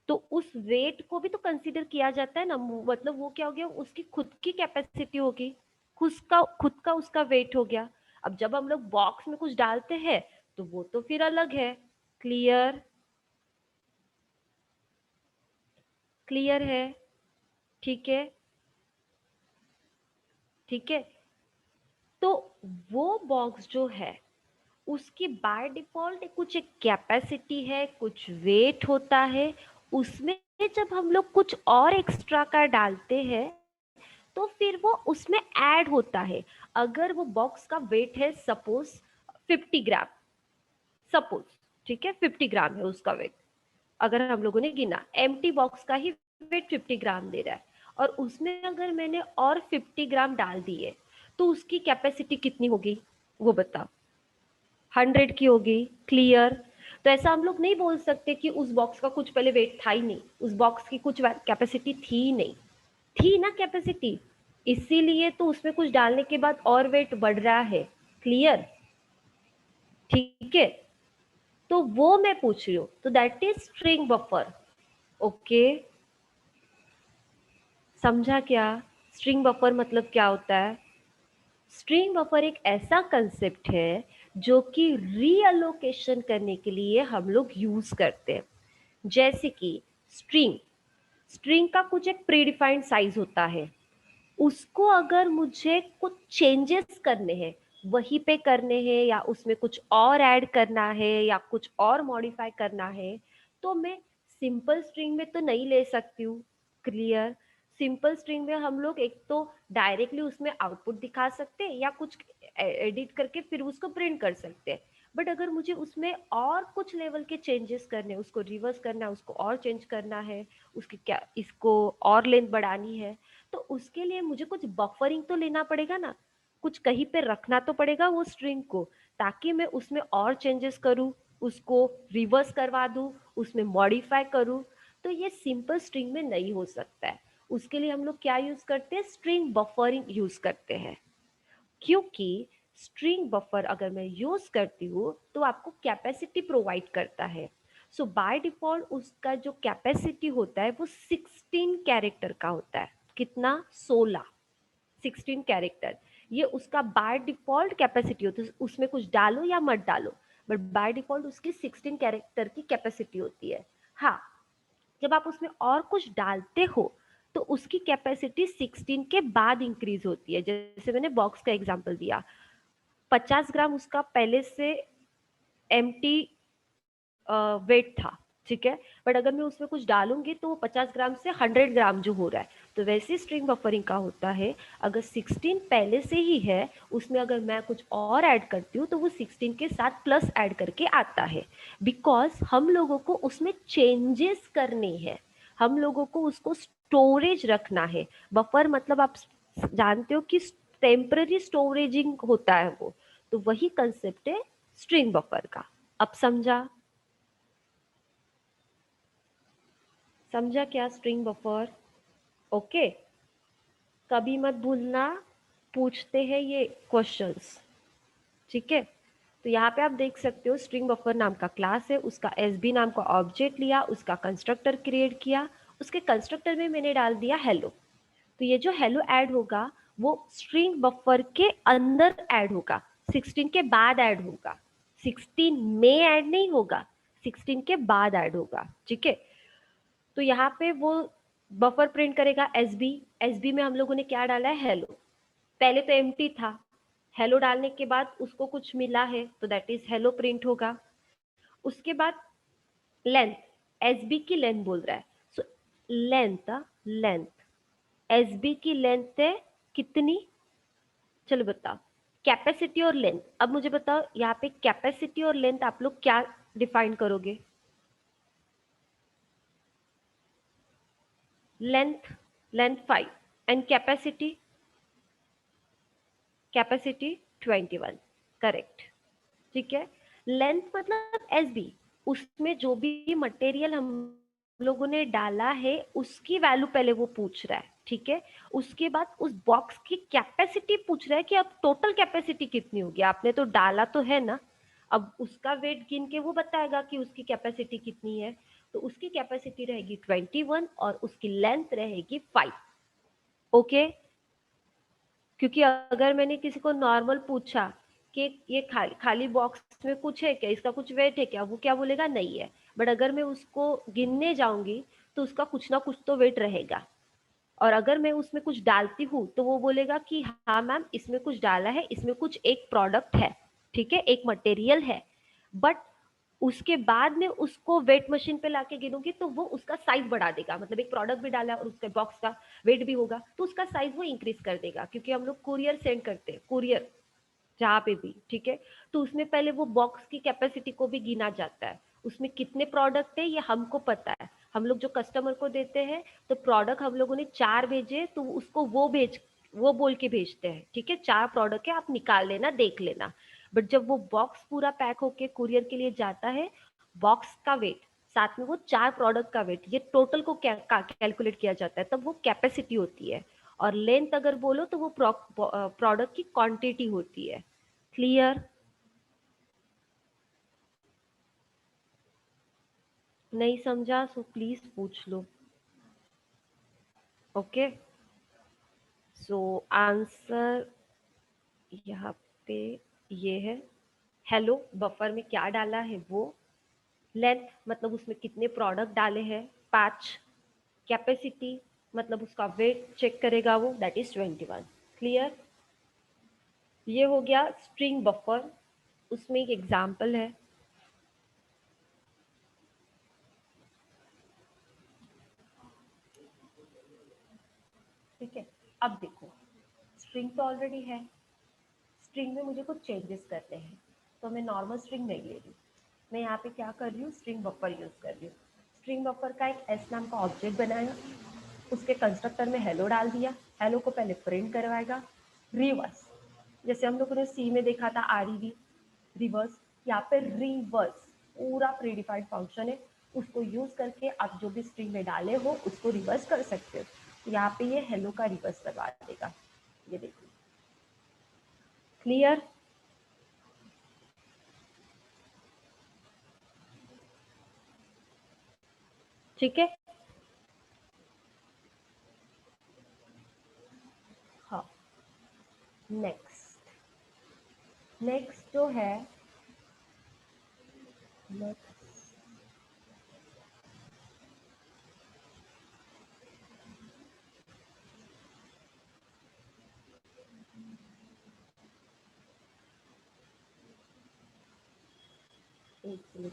तो उस वेट को भी तो कंसीडर किया जाता है ना। मतलब वो क्या हो गया, उसकी खुद की कैपेसिटी होगी, खुद का उसका वेट हो गया। अब जब हम लोग बॉक्स में कुछ डालते हैं तो वो तो फिर अलग है। क्लियर? क्लियर है? ठीक है। ठीक है। तो वो बॉक्स जो है उसकी बाय डिफॉल्ट कुछ एक कैपेसिटी है, कुछ वेट होता है। उसमें जब हम लोग कुछ और एक्स्ट्रा का डालते हैं तो फिर वो उसमें ऐड होता है। अगर वो बॉक्स का वेट है सपोज 50 ग्राम, सपोज ठीक है, 50 ग्राम है उसका वेट। अगर हम लोगों ने गिना, एम्प्टी बॉक्स का ही वेट 50 ग्राम दे रहा है, और उसमें अगर मैंने और 50 ग्राम डाल दिए तो उसकी कैपेसिटी कितनी होगी वो बताओ। 100 की होगी। क्लियर? तो ऐसा हम लोग नहीं बोल सकते कि उस बॉक्स का कुछ पहले वेट था ही नहीं, उस बॉक्स की कुछ कैपेसिटी थी ही नहीं। थी ना कैपेसिटी, इसीलिए तो उसमें कुछ डालने के बाद और वेट बढ़ रहा है। क्लियर? ठीक है, तो वो मैं पूछ रही हूँ, तो that is string buffer. Okay, समझा क्या? स्ट्रिंग बफर मतलब क्या होता है? स्ट्रिंग बफर एक ऐसा कंसेप्ट है जो कि रीअलोकेशन करने के लिए हम लोग यूज करते हैं। जैसे कि स्ट्रिंग, स्ट्रिंग का कुछ एक प्रीडिफाइंड साइज होता है, उसको अगर मुझे कुछ चेंजेस करने हैं, वहीं पे करने हैं, या उसमें कुछ और ऐड करना है, या कुछ और मॉडिफाई करना है, तो मैं सिंपल स्ट्रिंग में तो नहीं ले सकती हूँ। क्लियर? सिंपल स्ट्रिंग में हम लोग एक तो डायरेक्टली उसमें आउटपुट दिखा सकते हैं, या कुछ एडिट करके फिर उसको प्रिंट कर सकते हैं। बट अगर मुझे उसमें और कुछ लेवल के चेंजेस करने, उसको रिवर्स करना है, उसको और चेंज करना है, उसकी क्या, इसको और लेंथ बढ़ानी है, तो उसके लिए मुझे कुछ बफरिंग तो लेना पड़ेगा ना, कुछ कहीं पे रखना तो पड़ेगा वो स्ट्रिंग को, ताकि मैं उसमें और चेंजेस करूँ, उसको रिवर्स करवा दूँ, उसमें मॉडिफाई करूँ। तो ये सिंपल स्ट्रिंग में नहीं हो सकता है। उसके लिए हम लोग क्या यूज करते हैं? स्ट्रिंग बफरिंग यूज करते हैं। क्योंकि स्ट्रिंग बफर अगर मैं यूज करती हूँ तो आपको कैपेसिटी प्रोवाइड करता है। सो बाय डिफॉल्ट उसका जो कैपेसिटी होता है वो 16 कैरेक्टर का होता है। कितना? 16। 16 कैरेक्टर, ये उसका बाय डिफॉल्ट कैपेसिटी होती है। उसमें कुछ डालो या मत डालो, बट बाय डिफॉल्ट उसकी 16 कैरेक्टर की कैपेसिटी होती है। हाँ, जब आप उसमें और कुछ डालते हो तो उसकी कैपेसिटी 16 के बाद इंक्रीज होती है। जैसे मैंने बॉक्स का एग्जांपल दिया, 50 ग्राम उसका पहले से एम्प्टी वेट था, ठीक है, बट अगर मैं उसमें कुछ डालूंगी तो वो 50 ग्राम से 100 ग्राम जो हो रहा है। तो वैसे स्ट्रिंग बफरिंग का होता है, अगर 16 पहले से ही है, उसमें अगर मैं कुछ और ऐड करती हूँ तो वो 16 के साथ प्लस ऐड करके आता है। बिकॉज हम लोगों को उसमें चेंजेस करने हैं, हम लोगों को उसको स्टोरेज रखना है। बफर मतलब आप जानते हो कि टेम्पररी स्टोरेजिंग होता है वो, तो वही कंसेप्ट है स्ट्रिंग बफर का। अब समझा? समझा क्या स्ट्रिंग बफर? ओके, कभी मत भूलना, पूछते हैं ये क्वेश्चंस। ठीक है, तो यहाँ पे आप देख सकते हो स्ट्रिंग बफर नाम का क्लास है, उसका एसबी नाम का ऑब्जेक्ट लिया, उसका कंस्ट्रक्टर क्रिएट किया, उसके कंस्ट्रक्टर में मैंने डाल दिया हेलो। तो ये जो हेलो ऐड होगा वो स्ट्रिंग बफर के अंदर ऐड होगा, 16 के बाद ऐड होगा, 16 में ऐड नहीं होगा, 16 के बाद ऐड होगा। ठीक है, तो यहाँ पे वो बफर प्रिंट करेगा एसबी। एसबी में हम लोगों ने क्या डाला है? हेलो। पहले तो एम्प्टी था, हेलो डालने के बाद उसको कुछ मिला है तो दैट इज हेलो प्रिंट होगा। उसके बाद लेंथ, एसबी की लेंथ बोल रहा है, सो लेंथ, लेंथ एसबी की लेंथ है कितनी? चलो बताओ, कैपेसिटी और लेंथ। अब मुझे बताओ यहाँ पे कैपेसिटी और लेंथ आप लोग क्या डिफाइन करोगे? Length, length 5 and capacity, capacity 21। Correct. ठीक है, लेंथ मतलब एस बी, उसमें जो भी मटेरियल हम लोगों ने डाला है उसकी वैल्यू पहले वो पूछ रहा है। ठीक है, उसके बाद उस बॉक्स की कैपेसिटी पूछ रहा है कि अब टोटल कैपेसिटी कितनी होगी। आपने तो डाला तो है ना, अब उसका वेट गिन के वो बताएगा कि उसकी कैपेसिटी कितनी है। तो उसकी कैपेसिटी रहेगी 21 और उसकी लेंथ रहेगी 5। ओके, क्योंकि अगर मैंने किसी को नॉर्मल पूछा कि ये खाली बॉक्स में कुछ है क्या, इसका कुछ वेट है क्या, वो क्या बोलेगा? नहीं है। बट अगर मैं उसको गिनने जाऊंगी तो उसका कुछ ना कुछ तो वेट रहेगा, और अगर मैं उसमें कुछ डालती हूँ तो वो बोलेगा कि हाँ मैम इसमें कुछ डाला है, इसमें कुछ एक प्रोडक्ट है, ठीक है, एक मटेरियल है। बट उसके बाद में उसको वेट मशीन पे लाके गिनूंगी तो वो उसका साइज बढ़ा देगा, मतलब एक प्रोडक्ट भी डाला है और उसके बॉक्स का वेट भी होगा तो उसका साइज वो इंक्रीज कर देगा, क्योंकि हम लोग कुरियर सेंड करते हैं, कुरियर जहाँ पे भी, ठीक है। तो उसमें पहले वो बॉक्स की कैपेसिटी को भी गिना जाता है, उसमें कितने प्रोडक्ट है ये हमको पता है। हम लोग जो कस्टमर को देते हैं, तो प्रोडक्ट हम लोगों ने 4 भेजे, तो उसको वो बोल के भेजते हैं, ठीक है, 4 प्रोडक्ट है, आप निकाल लेना, देख लेना। बट जब वो बॉक्स पूरा पैक होके कुरियर के लिए जाता है, बॉक्स का वेट साथ में वो 4 प्रोडक्ट का वेट, ये टोटल को कैलकुलेट किया जाता है, तब वो कैपेसिटी होती है। और लेंथ अगर बोलो तो वो प्रोडक्ट की क्वांटिटी होती है। क्लियर? नहीं समझा सो प्लीज पूछ लो। ओके, सो आंसर यहाँ पे ये है। हेलो बफर में क्या डाला है वो, लेंथ मतलब उसमें कितने प्रोडक्ट डाले हैं, 5। कैपेसिटी मतलब उसका वेट चेक करेगा वो, दैट इज 21। क्लियर? ये हो गया स्ट्रिंग बफर। उसमें एक एग्जांपल है, ठीक है। अब देखो, स्ट्रिंग तो ऑलरेडी है, स्ट्रिंग में मुझे कुछ चेंजेस करने हैं, तो मैं नॉर्मल स्ट्रिंग नहीं ले रही, मैं यहाँ पे क्या कर रही हूँ, स्ट्रिंग बफर यूज कर रही हूँ। स्ट्रिंग बफर का एक एस नाम का ऑब्जेक्ट बनाया, उसके कंस्ट्रक्टर में हेलो डाल दिया, हेलो को पहले प्रिंट करवाएगा। रिवर्स, जैसे हम लोगों ने सी में देखा था आरईवी, रिवर्स, यहाँ पे रिवर्स पूरा प्रीडिफाइंड फंक्शन है, उसको यूज करके आप जो भी स्ट्रिंग में डाले हो उसको रिवर्स कर सकते हो। यहाँ पे ये हेलो का रिवर्स करवा देगा, ये देखिए। क्लियर? ठीक है। हाँ, नेक्स्ट, नेक्स्ट जो है, नेक्स्ट एक मिनट,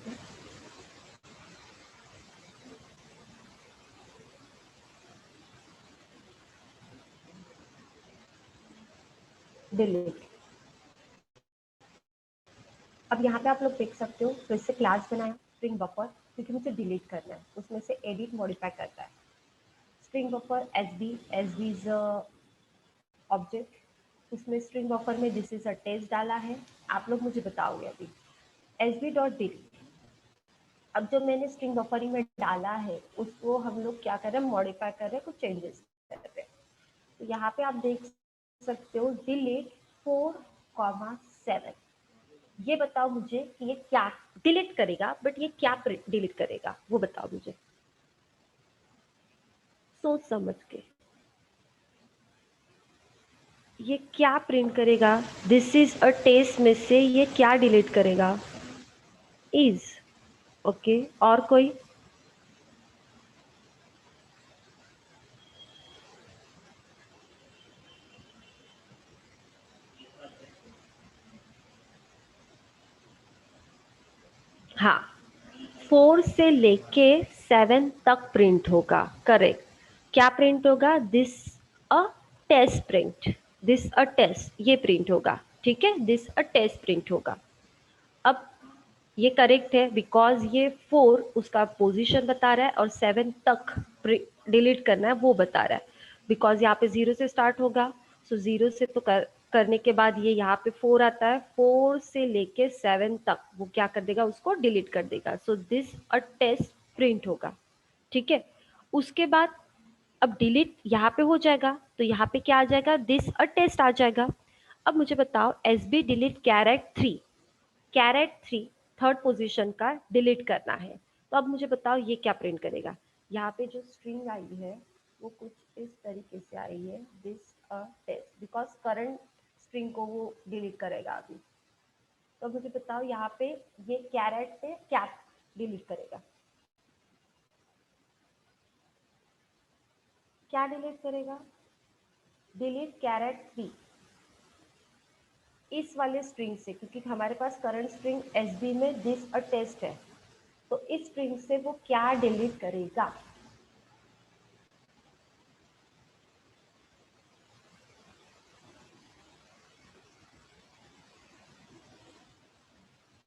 डिलीट। अब यहाँ पे आप लोग देख सकते हो, फिर से क्लास बनाया स्ट्रिंग बफर, क्योंकि मुझे डिलीट करना है, उसमें से एडिट मॉडिफाई करता है। String buffer S B is object, उसमें स्ट्रिंग बफर में दिस इज अ टेस्ट डाला है। आप लोग मुझे बताओगे अभी, एस बी डॉट डिलीट। अब जो मैंने स्ट्रिंग बफरिंग में डाला है उसको हम लोग क्या कर रहे हैं, मॉडिफाई कर रहे हैं, कुछ चेंजेस कर रहे हैं। तो यहाँ पे आप देख सकते हो डिलीट 4,7। ये बताओ मुझे कि ये क्या डिलीट करेगा, बट ये क्या डिलीट करेगा वो बताओ मुझे, सोच समझ के। ये क्या प्रिंट करेगा, दिस इज अ टेस्ट में से ये क्या डिलीट करेगा, इज। ओके, और कोई? हाँ, 4 से लेके 7 तक प्रिंट होगा, करेक्ट। क्या प्रिंट होगा, this a test print, this a test, ये प्रिंट होगा, ठीक है, दिस अ टेस्ट प्रिंट होगा। अब ये करेक्ट है, बिकॉज ये 4 उसका पोजीशन बता रहा है और 7 तक डिलीट करना है वो बता रहा है, बिकॉज यहाँ पे 0 से स्टार्ट होगा। सो 0 से तो करने के बाद ये यहाँ पे 4 आता है, 4 से लेके 7 तक वो क्या कर देगा, उसको डिलीट कर देगा। So this a test print होगा, ठीक है। उसके बाद अब डिलीट यहाँ पे हो जाएगा, तो यहाँ पे क्या आ जाएगा, दिस अ टेस्ट आ जाएगा। अब मुझे बताओ, S B delete caret 3, caret 3 third position का डिलीट करना है। तो अब मुझे बताओ ये क्या प्रिंट करेगा। यहाँ पे जो स्ट्रिंग आई है वो कुछ इस तरीके से आई है, this a test, because current string को वो डिलीट करेगा अभी। तो मुझे बताओ यहाँ पे ये कैरेट पे क्या डिलीट करेगा, क्या डिलीट करेगा, डिलीट कैरेट 3 इस वाले स्ट्रिंग से, क्योंकि हमारे पास करंट स्ट्रिंग एस बी में दिस अ टेस्ट है, तो इस स्ट्रिंग से वो क्या डिलीट करेगा।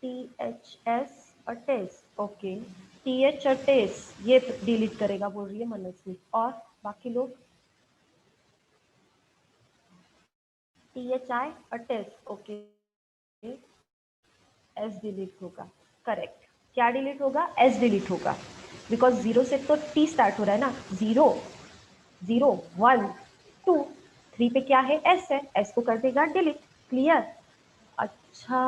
THS अटेस, ओके। TH अटेस ये डिलीट करेगा बोल रही है मनस्वी। और बाकी लोग THI अटेस, ओके। S डिलीट होगा, करेक्ट। क्या डिलीट होगा? S डिलीट होगा, बिकॉज 0 से तो T स्टार्ट हो रहा है ना। 0 0 1 2 3 पे क्या है? S है, S को कर देगा डिलीट। क्लियर? अच्छा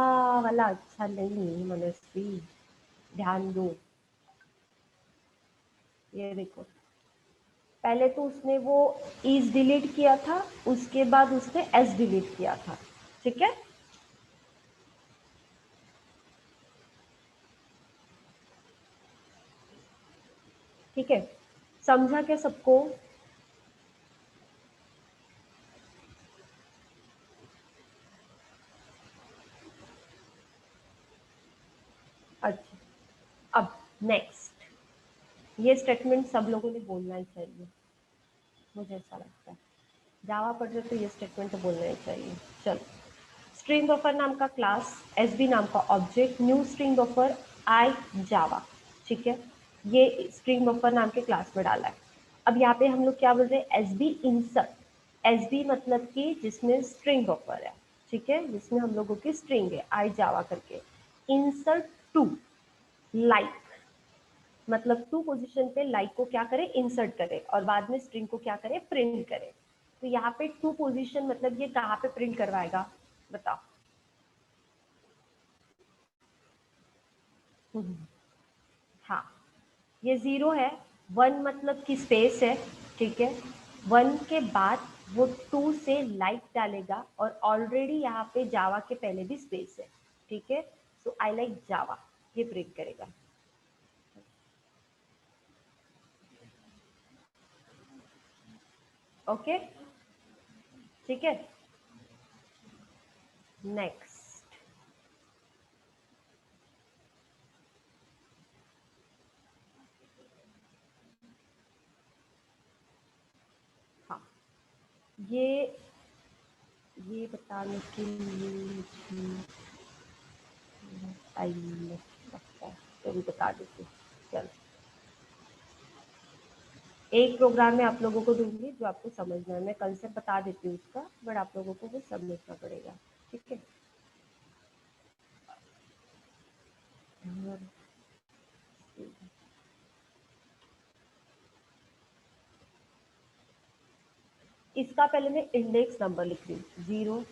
वाला अच्छा नहीं मनस्वी, ध्यान दो। ये देखो, पहले तो उसने वो इज डिलीट किया था, उसके बाद उसने एस डिलीट किया था, ठीक है। ठीक है, समझा क्या सबको? अच्छा, अब नेक्स्ट, ये स्टेटमेंट सब लोगों ने बोलना ही चाहिए, मुझे ऐसा लगता है। जावा पढ़ रहे तो ये स्टेटमेंट तो बोलना ही चाहिए। चलो, स्ट्रिंग बफर नाम का क्लास, एसबी नाम का ऑब्जेक्ट, न्यू स्ट्रिंग बफर आई जावा, ठीक है। ये स्ट्रिंग बफर नाम के क्लास में डाला है। अब यहाँ पे हम लोग क्या बोल रहे हैं? SB insert. एसबी मतलब कि जिसमें स्ट्रिंग बफर है, ठीक है, जिसमें हम लोगों की स्ट्रिंग है आई जावा करके। इंसर्ट टू लाइक, मतलब टू पोजीशन पे लाइक को क्या करे? इंसर्ट करे, और बाद में स्ट्रिंग को क्या करे? प्रिंट करे। तो यहाँ पे टू पोजीशन मतलब ये कहाँ पे प्रिंट करवाएगा बताओ? हाँ, ये 0 है, 1 मतलब कि स्पेस है, ठीक है। 1 के बाद वो 2 से लाइक डालेगा, और ऑलरेडी यहाँ पे जावा के पहले भी स्पेस है, ठीक है। सो आई लाइक जावा, ये प्रिंट करेगा। ओके, ठीक है। नेक्स्ट, हाँ, ये बताने के लिए मुझे टाइम लगता है, तो भी बता देती हूँ। चलो, एक प्रोग्राम में आप लोगों को दूंगी जो आपको समझना है। मैं कल से बता देती हूँ उसका, बट आप लोगों को वो समझना पड़ेगा, ठीक है। इसका पहले मैं इंडेक्स नंबर लिख रही हूँ, 0।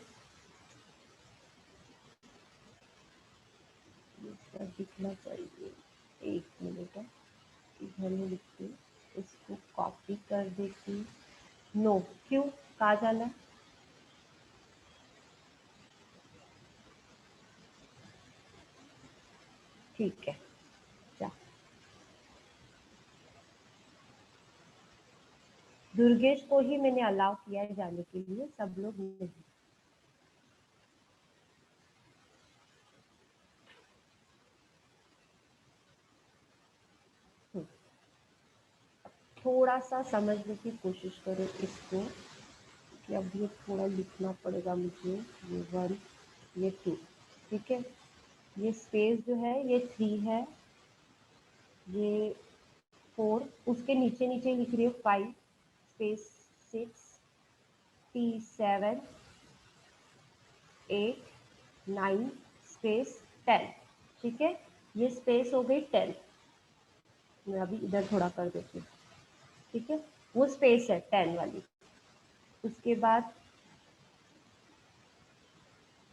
इसका दिखना चाहिए, एक मिनट है, इधर में लिखती हूँ, इसको कॉपी कर देती हूँ। नो, क्यों? कहाँ जाना है? ठीक है, जा। दुर्गेश को ही मैंने अलाउ किया है जाने के लिए, सब लोग नहीं। थोड़ा सा समझने की कोशिश करो इसको, कि अब ये थोड़ा लिखना पड़ेगा मुझे। ये 1, ये 2, ठीक है। ये स्पेस जो है ये 3 है, ये 4, उसके नीचे नीचे लिख रही हूँ 5, स्पेस 6, T7, 8, 9, स्पेस 10, ठीक है। ये स्पेस हो गई 10। मैं अभी इधर थोड़ा कर देती हूँ, ठीक है। वो स्पेस है 10 वाली। उसके बाद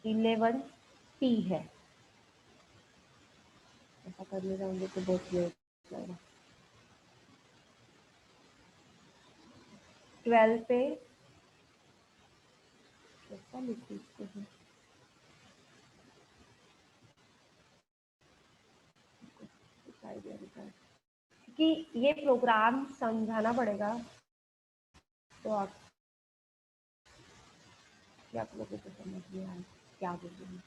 11 T है। ऐसा करने जाऊंगी तो बहुत लेट हो जाएगा। 12 पे कैसा लिखूं इसको मैं? कुछ आइडिया नहीं था। क्योंकि ये प्रोग्राम समझाना पड़ेगा, तो आप लोगों को समझ में आए क्या बोल रही हूँ।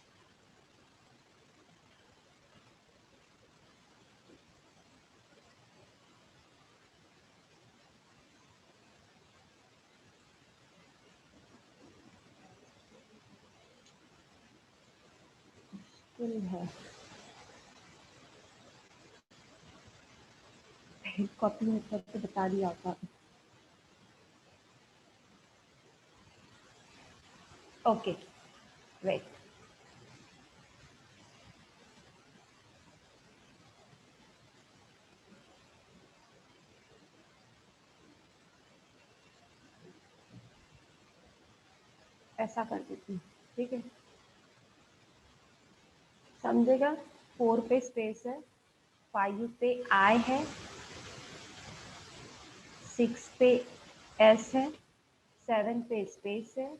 मुश्किल है। कॉपी मतलब तो बता दिया होता। ओके वेट, ऐसा कर देती हूँ, ठीक है, समझेगा। 4 पे स्पेस है, 5 पे आई है, 6 पे एस है, 7 पे स्पेस है,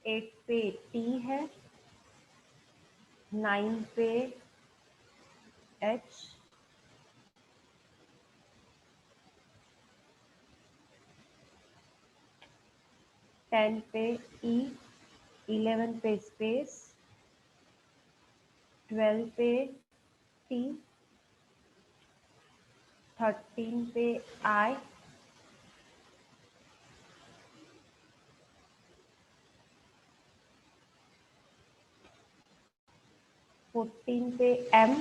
8 पे टी है, 9 पे एच, 10 पे ई, 11 पे स्पेस, 12 पे टी, 13 पे आई, 14 पे एम,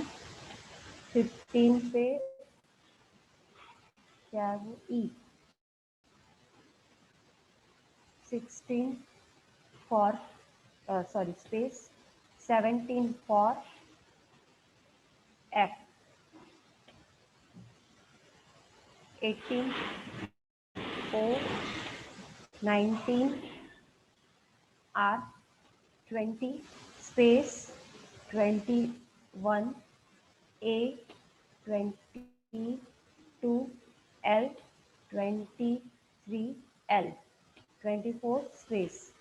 15 पे क्या है वो E, 16 for sorry space, 17 for F, 18 O, 19 R, 20 space, 21 A, 22 L, 23 L, 24 space,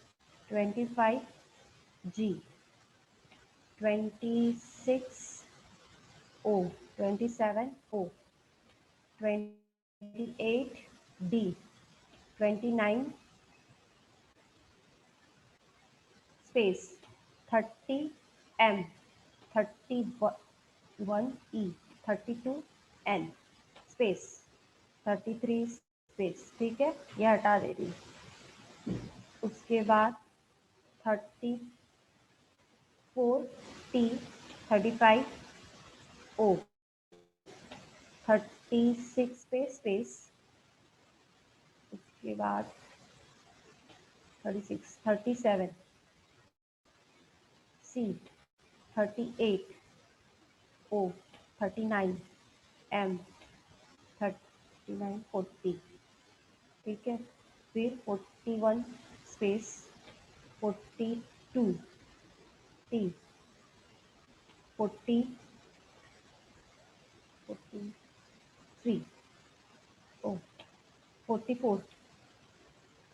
25 G, 26 O, 27 O, 28 D, 29 space, 30 M, 31 E, 32 N space, 33 space, ठीक है, ये हटा दे रही हूँ। उसके बाद 34 टी, 35 ओ, 36 पे स्पेस, उसके बाद 36, 37 सी, 38 ओ, 39 एम, 39 40, ठीक है, फिर 41 स्पेस, 42 टी, 40 43 ओ, 44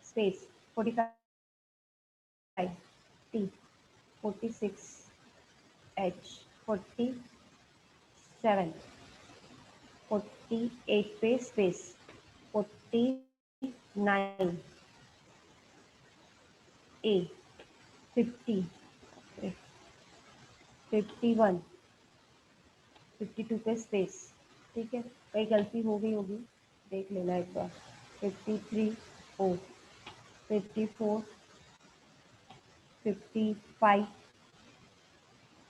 स्पेस, 45 टी, 46 एच, 47 48 पे स्पेस, 49 ए, 50 51 52 पे स्पेस, ठीक है, कहीं गलती हो गई होगी देख लेना एक बार। 53 O, 54 55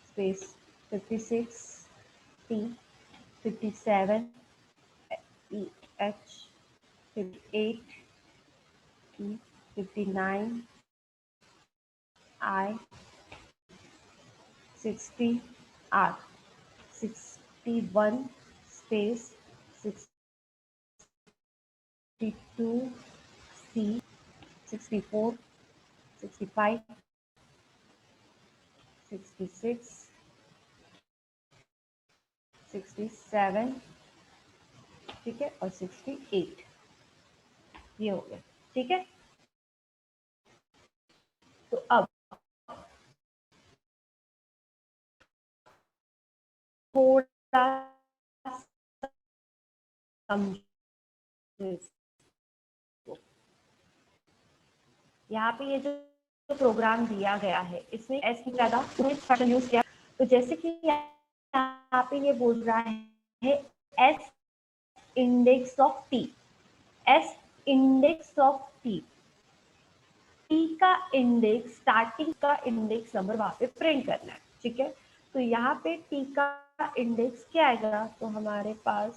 space, 56 T, 57 E H, 58 E, 59 I, 60 R, 61 space, 62 C, 64 65 66 67, ठीक है, और 68, ये हो गया, ठीक है। तो अब थोड़ा समझो, यहाँ पे ये जो प्रोग्राम दिया गया है इसमें एस की ज्यादा एक्सप्रेशन यूज किया, तो जैसे कि यहाँ पे ये बोल रहा है S index of T, S index of T, T का इंडेक्स, स्टार्टिंग का इंडेक्स नंबर वहां पे प्रिंट करना है, ठीक है। तो यहाँ पे टी का इंडेक्स क्या आएगा, तो हमारे पास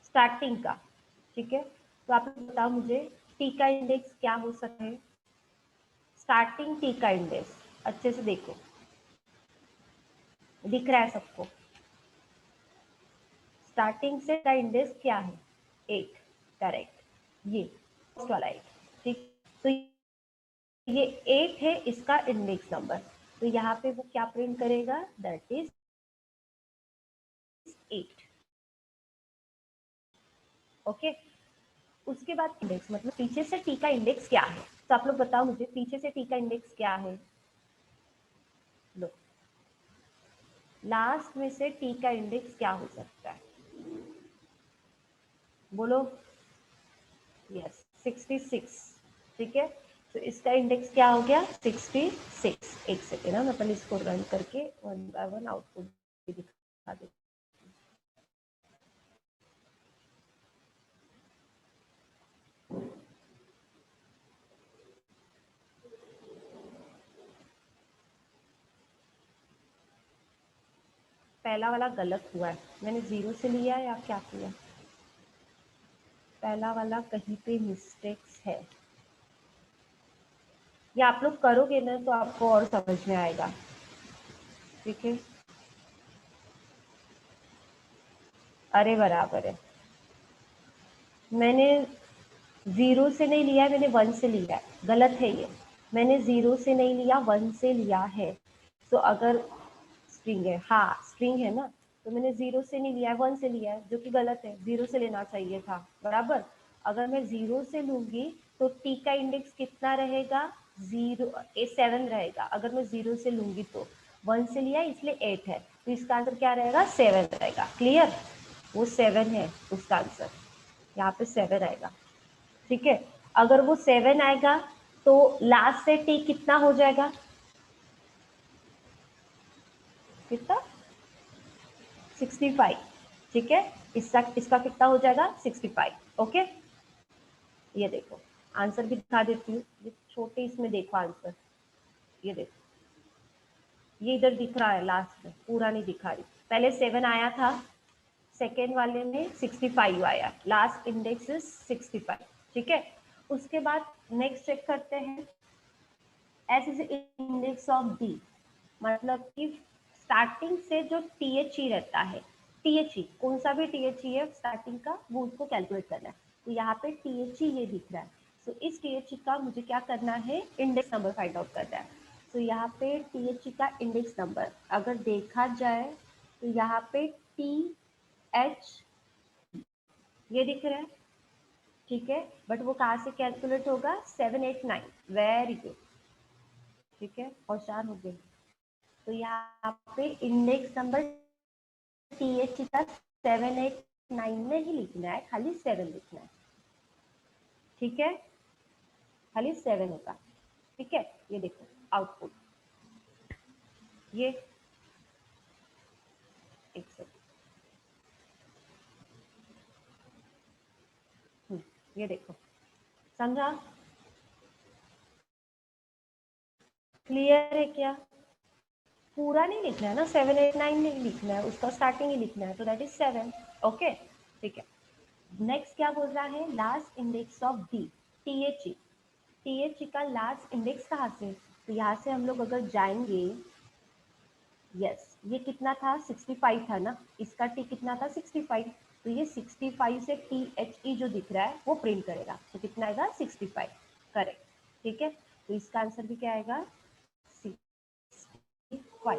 स्टार्टिंग का, ठीक है। तो आप बताओ मुझे टी का इंडेक्स क्या हो सकता है, स्टार्टिंग टी का इंडेक्स, अच्छे से देखो, दिख रहा है सबको, स्टार्टिंग से का इंडेक्स क्या है, 8, करेक्ट, ये फर्स्ट वाला 8, ठीक। तो ये 8 है इसका इंडेक्स नंबर, तो यहाँ पे वो क्या प्रिंट करेगा, दैट इज 8, ओके। उसके बाद इंडेक्स मतलब पीछे से टी का इंडेक्स क्या है, तो आप लोग बताओ मुझे पीछे से टी का इंडेक्स क्या है, लो लास्ट में से टी का इंडेक्स क्या हो सकता है, बोलो, यस 66, ठीक है। तो इसका इंडेक्स क्या हो गया 66, एक सेकेंड ना, मैं पहले इसको रन करके 1 बाय 1 आउटपुट दिखा देती। पहला वाला गलत हुआ है, मैंने 0 से लिया या क्या किया, पहला वाला कहीं पे मिस्टेक्स है, या आप लोग करोगे ना तो आपको और समझ में आएगा, ठीक है। अरे बराबर है, मैंने 0 से नहीं लिया है, मैंने 1 से लिया है, गलत है ये, मैंने 0 से नहीं लिया 1 से लिया है। तो अगर स्ट्रिंग है, हाँ स्ट्रिंग है ना, तो मैंने 0 से नहीं लिया है 1 से लिया है, जो कि गलत है, 0 से लेना चाहिए था, बराबर। अगर मैं 0 से लूंगी तो टी का इंडेक्स कितना रहेगा, 7 रहेगा, अगर मैं 0 से लूंगी तो 1 से लिया इसलिए 8 है, तो इसका आंसर क्या रहेगा 7 रहेगा, क्लियर, वो 7 है उसका आंसर, यहाँ पे 7 आएगा, ठीक है। अगर वो 7 आएगा तो लास्ट से टी कितना हो जाएगा, कितना 65, ठीक है। इसका कितना हो जाएगा 65, ओके। ये देखो आंसर भी दिखा देती हूँ, ये छोटे इसमें देखो आंसर, ये देखो ये इधर दिख रहा है लास्ट में, पूरा नहीं दिखा रही, पहले 7 आया था, सेकेंड वाले में 65 आया, लास्ट इंडेक्स इज 65, ठीक है। उसके बाद नेक्स्ट चेक करते हैं, S is index of D, मतलब कि स्टार्टिंग से जो टीएचई रहता है, टीएचई कौन सा भी टीएचई है स्टार्टिंग का, वो उसको कैलकुलेट करना है, तो यहाँ पे टीएचई ये दिख रहा है, तो इस टीएचई का मुझे क्या करना है, इंडेक्स नंबर फाइंड आउट करना है। तो यहाँ पे टीएचई का इंडेक्स नंबर अगर देखा जाए तो यहाँ पे टी एच ये दिख रहा है, ठीक है, बट वो कहाँ से कैलकुलेट होगा, 789, वेरी गुड, ठीक है, होशियार हो गए। तो यहाँ पे इंडेक्स नंबर टीएचई का 789 में ही लिखना है, खाली 7 लिखना है, ठीक है, खाली 7 होगा, ठीक है। ये देखो आउटपुट, ये एक सेकंड, ये देखो, समझा, क्लियर है क्या, पूरा नहीं लिखना है ना, 789 नहीं लिखना है, उसका स्टार्टिंग ही लिखना है, तो दैट इज 7, ओके, ठीक है। नेक्स्ट क्या बोल रहा है, last index of D, THE, THE का लास्ट इंडेक्स कहाँ से, तो यहाँ से हम लोग अगर जाएंगे, यस ये कितना था 65 था ना, इसका टी कितना था 65, तो ये 65 से टी एच ई जो दिख रहा है वो प्रिंट करेगा, तो कितना आएगा 65, करेक्ट, ठीक है। तो इसका आंसर भी क्या आएगा 65,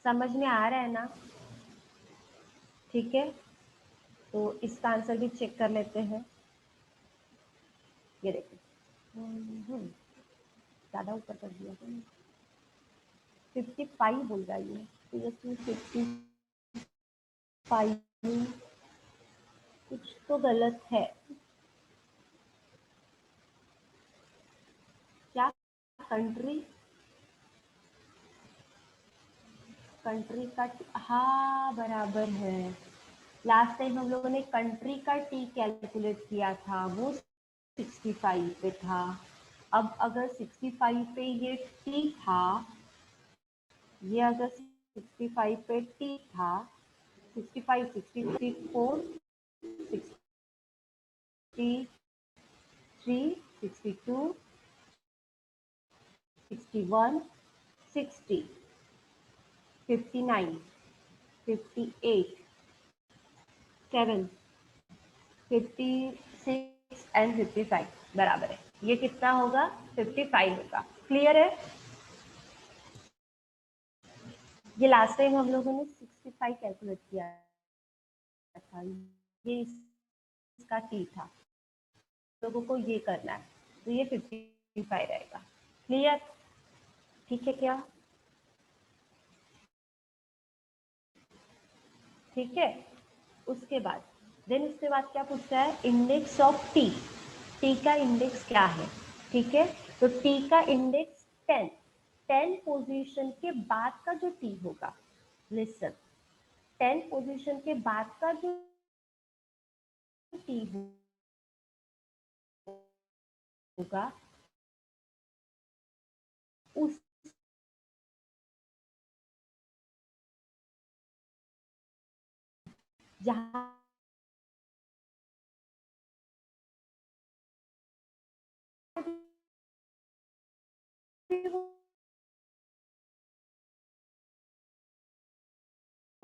समझ में आ रहा है ना, ठीक है। तो इसका आंसर भी चेक कर लेते हैं, ये देखो ज्यादा ऊपर कर दिया, 55 बोल रहा है ये, तो ये 55, कुछ तो गलत है, क्या, कंट्री, कंट्री का हाँ बराबर है, लास्ट टाइम हम लोगों ने कंट्री का टी कैलकुलेट किया था, वो 65 पे था, अब अगर 65 पे ये टी था, ये अगर 65 पे टी था, 65, 64, 63, 62, 61, 60, 59, 58, 7, 56 एंड 55 बराबर है। ये कितना होगा? 55 होगा। क्लियर है? ये लास्ट टाइम हम लोगों ने 65 कैलकुलेट किया था, ये इसका टी था, लोगों को ये करना है, तो ये 55 रहेगा। क्लियर? ठीक है क्या? ठीक है। उसके बाद उसके बाद क्या पूछता है? Index of T. टी का इंडेक्स क्या है? ठीक है, तो टी का इंडेक्स 10। 10 पोजीशन के बाद का जो टी होगा, लिसन, 10 पोजीशन के बाद का जो टी होगा, उस जहां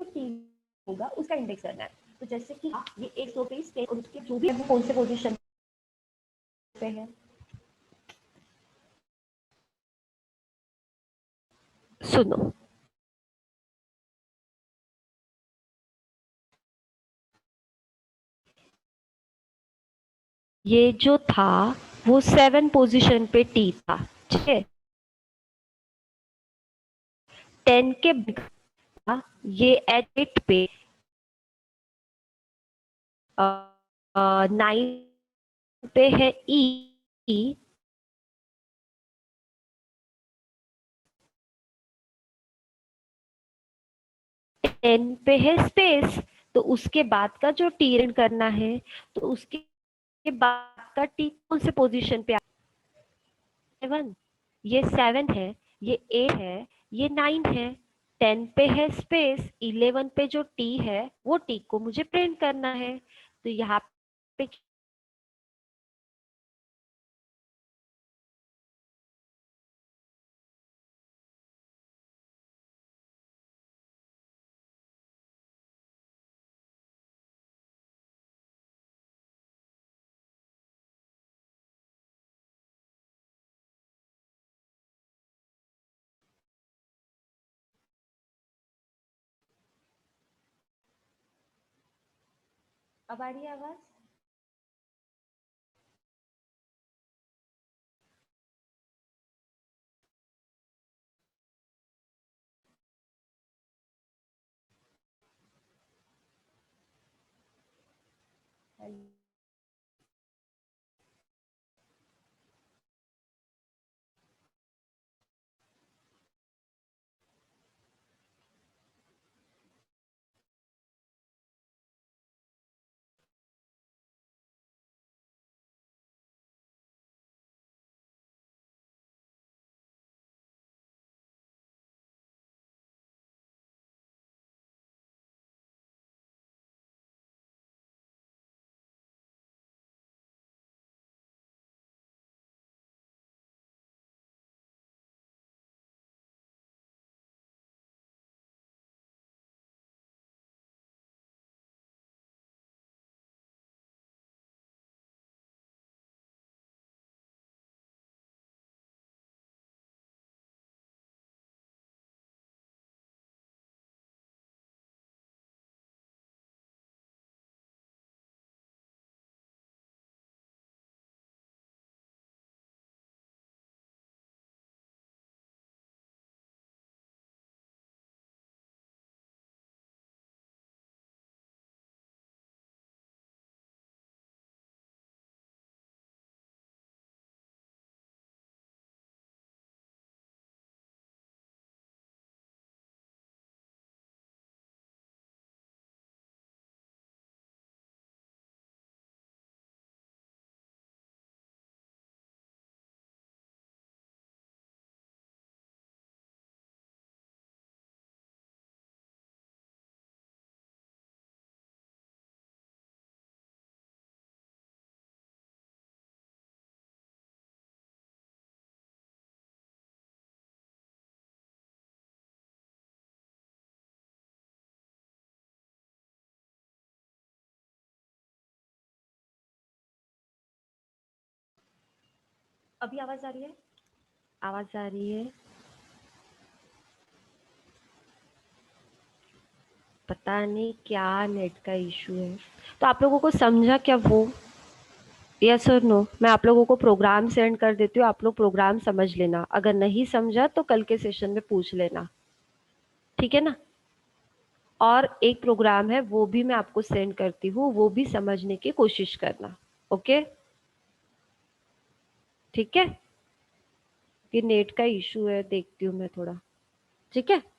टी होगा उसका इंडेक्स करना है। तो जैसे कि ये 120 और उसके जो भी कौन से पोजीशन पे है, सुनो, ये जो था वो 7 पोजीशन पे टी था, ठीक है। 10 के ये एट 8 पे 9 पे है ई, 10 पे है स्पेस। तो उसके बाद का जो टी रन करना है, तो उसके बाद का टी कौन से पोजीशन पे? 7, ये 7 है, ये 8 है, ये 9 है। 10 पे है स्पेस, 11 पे जो टी है वो टी को मुझे प्रिंट करना है। तो यहाँ पे अब आ रही है आवाज? अभी आवाज आ रही है? आवाज आ रही है? पता नहीं क्या नेट का इशू है। तो आप लोगों को समझा क्या वो? यस और नो? मैं आप लोगों को प्रोग्राम सेंड कर देती हूँ, आप लोग प्रोग्राम समझ लेना, अगर नहीं समझा तो कल के सेशन में पूछ लेना, ठीक है ना? और एक प्रोग्राम है वो भी मैं आपको सेंड करती हूँ, वो भी समझने की कोशिश करना। ओके? ठीक है? कि नेट का इशू है, देखती हूँ मैं थोड़ा। ठीक है?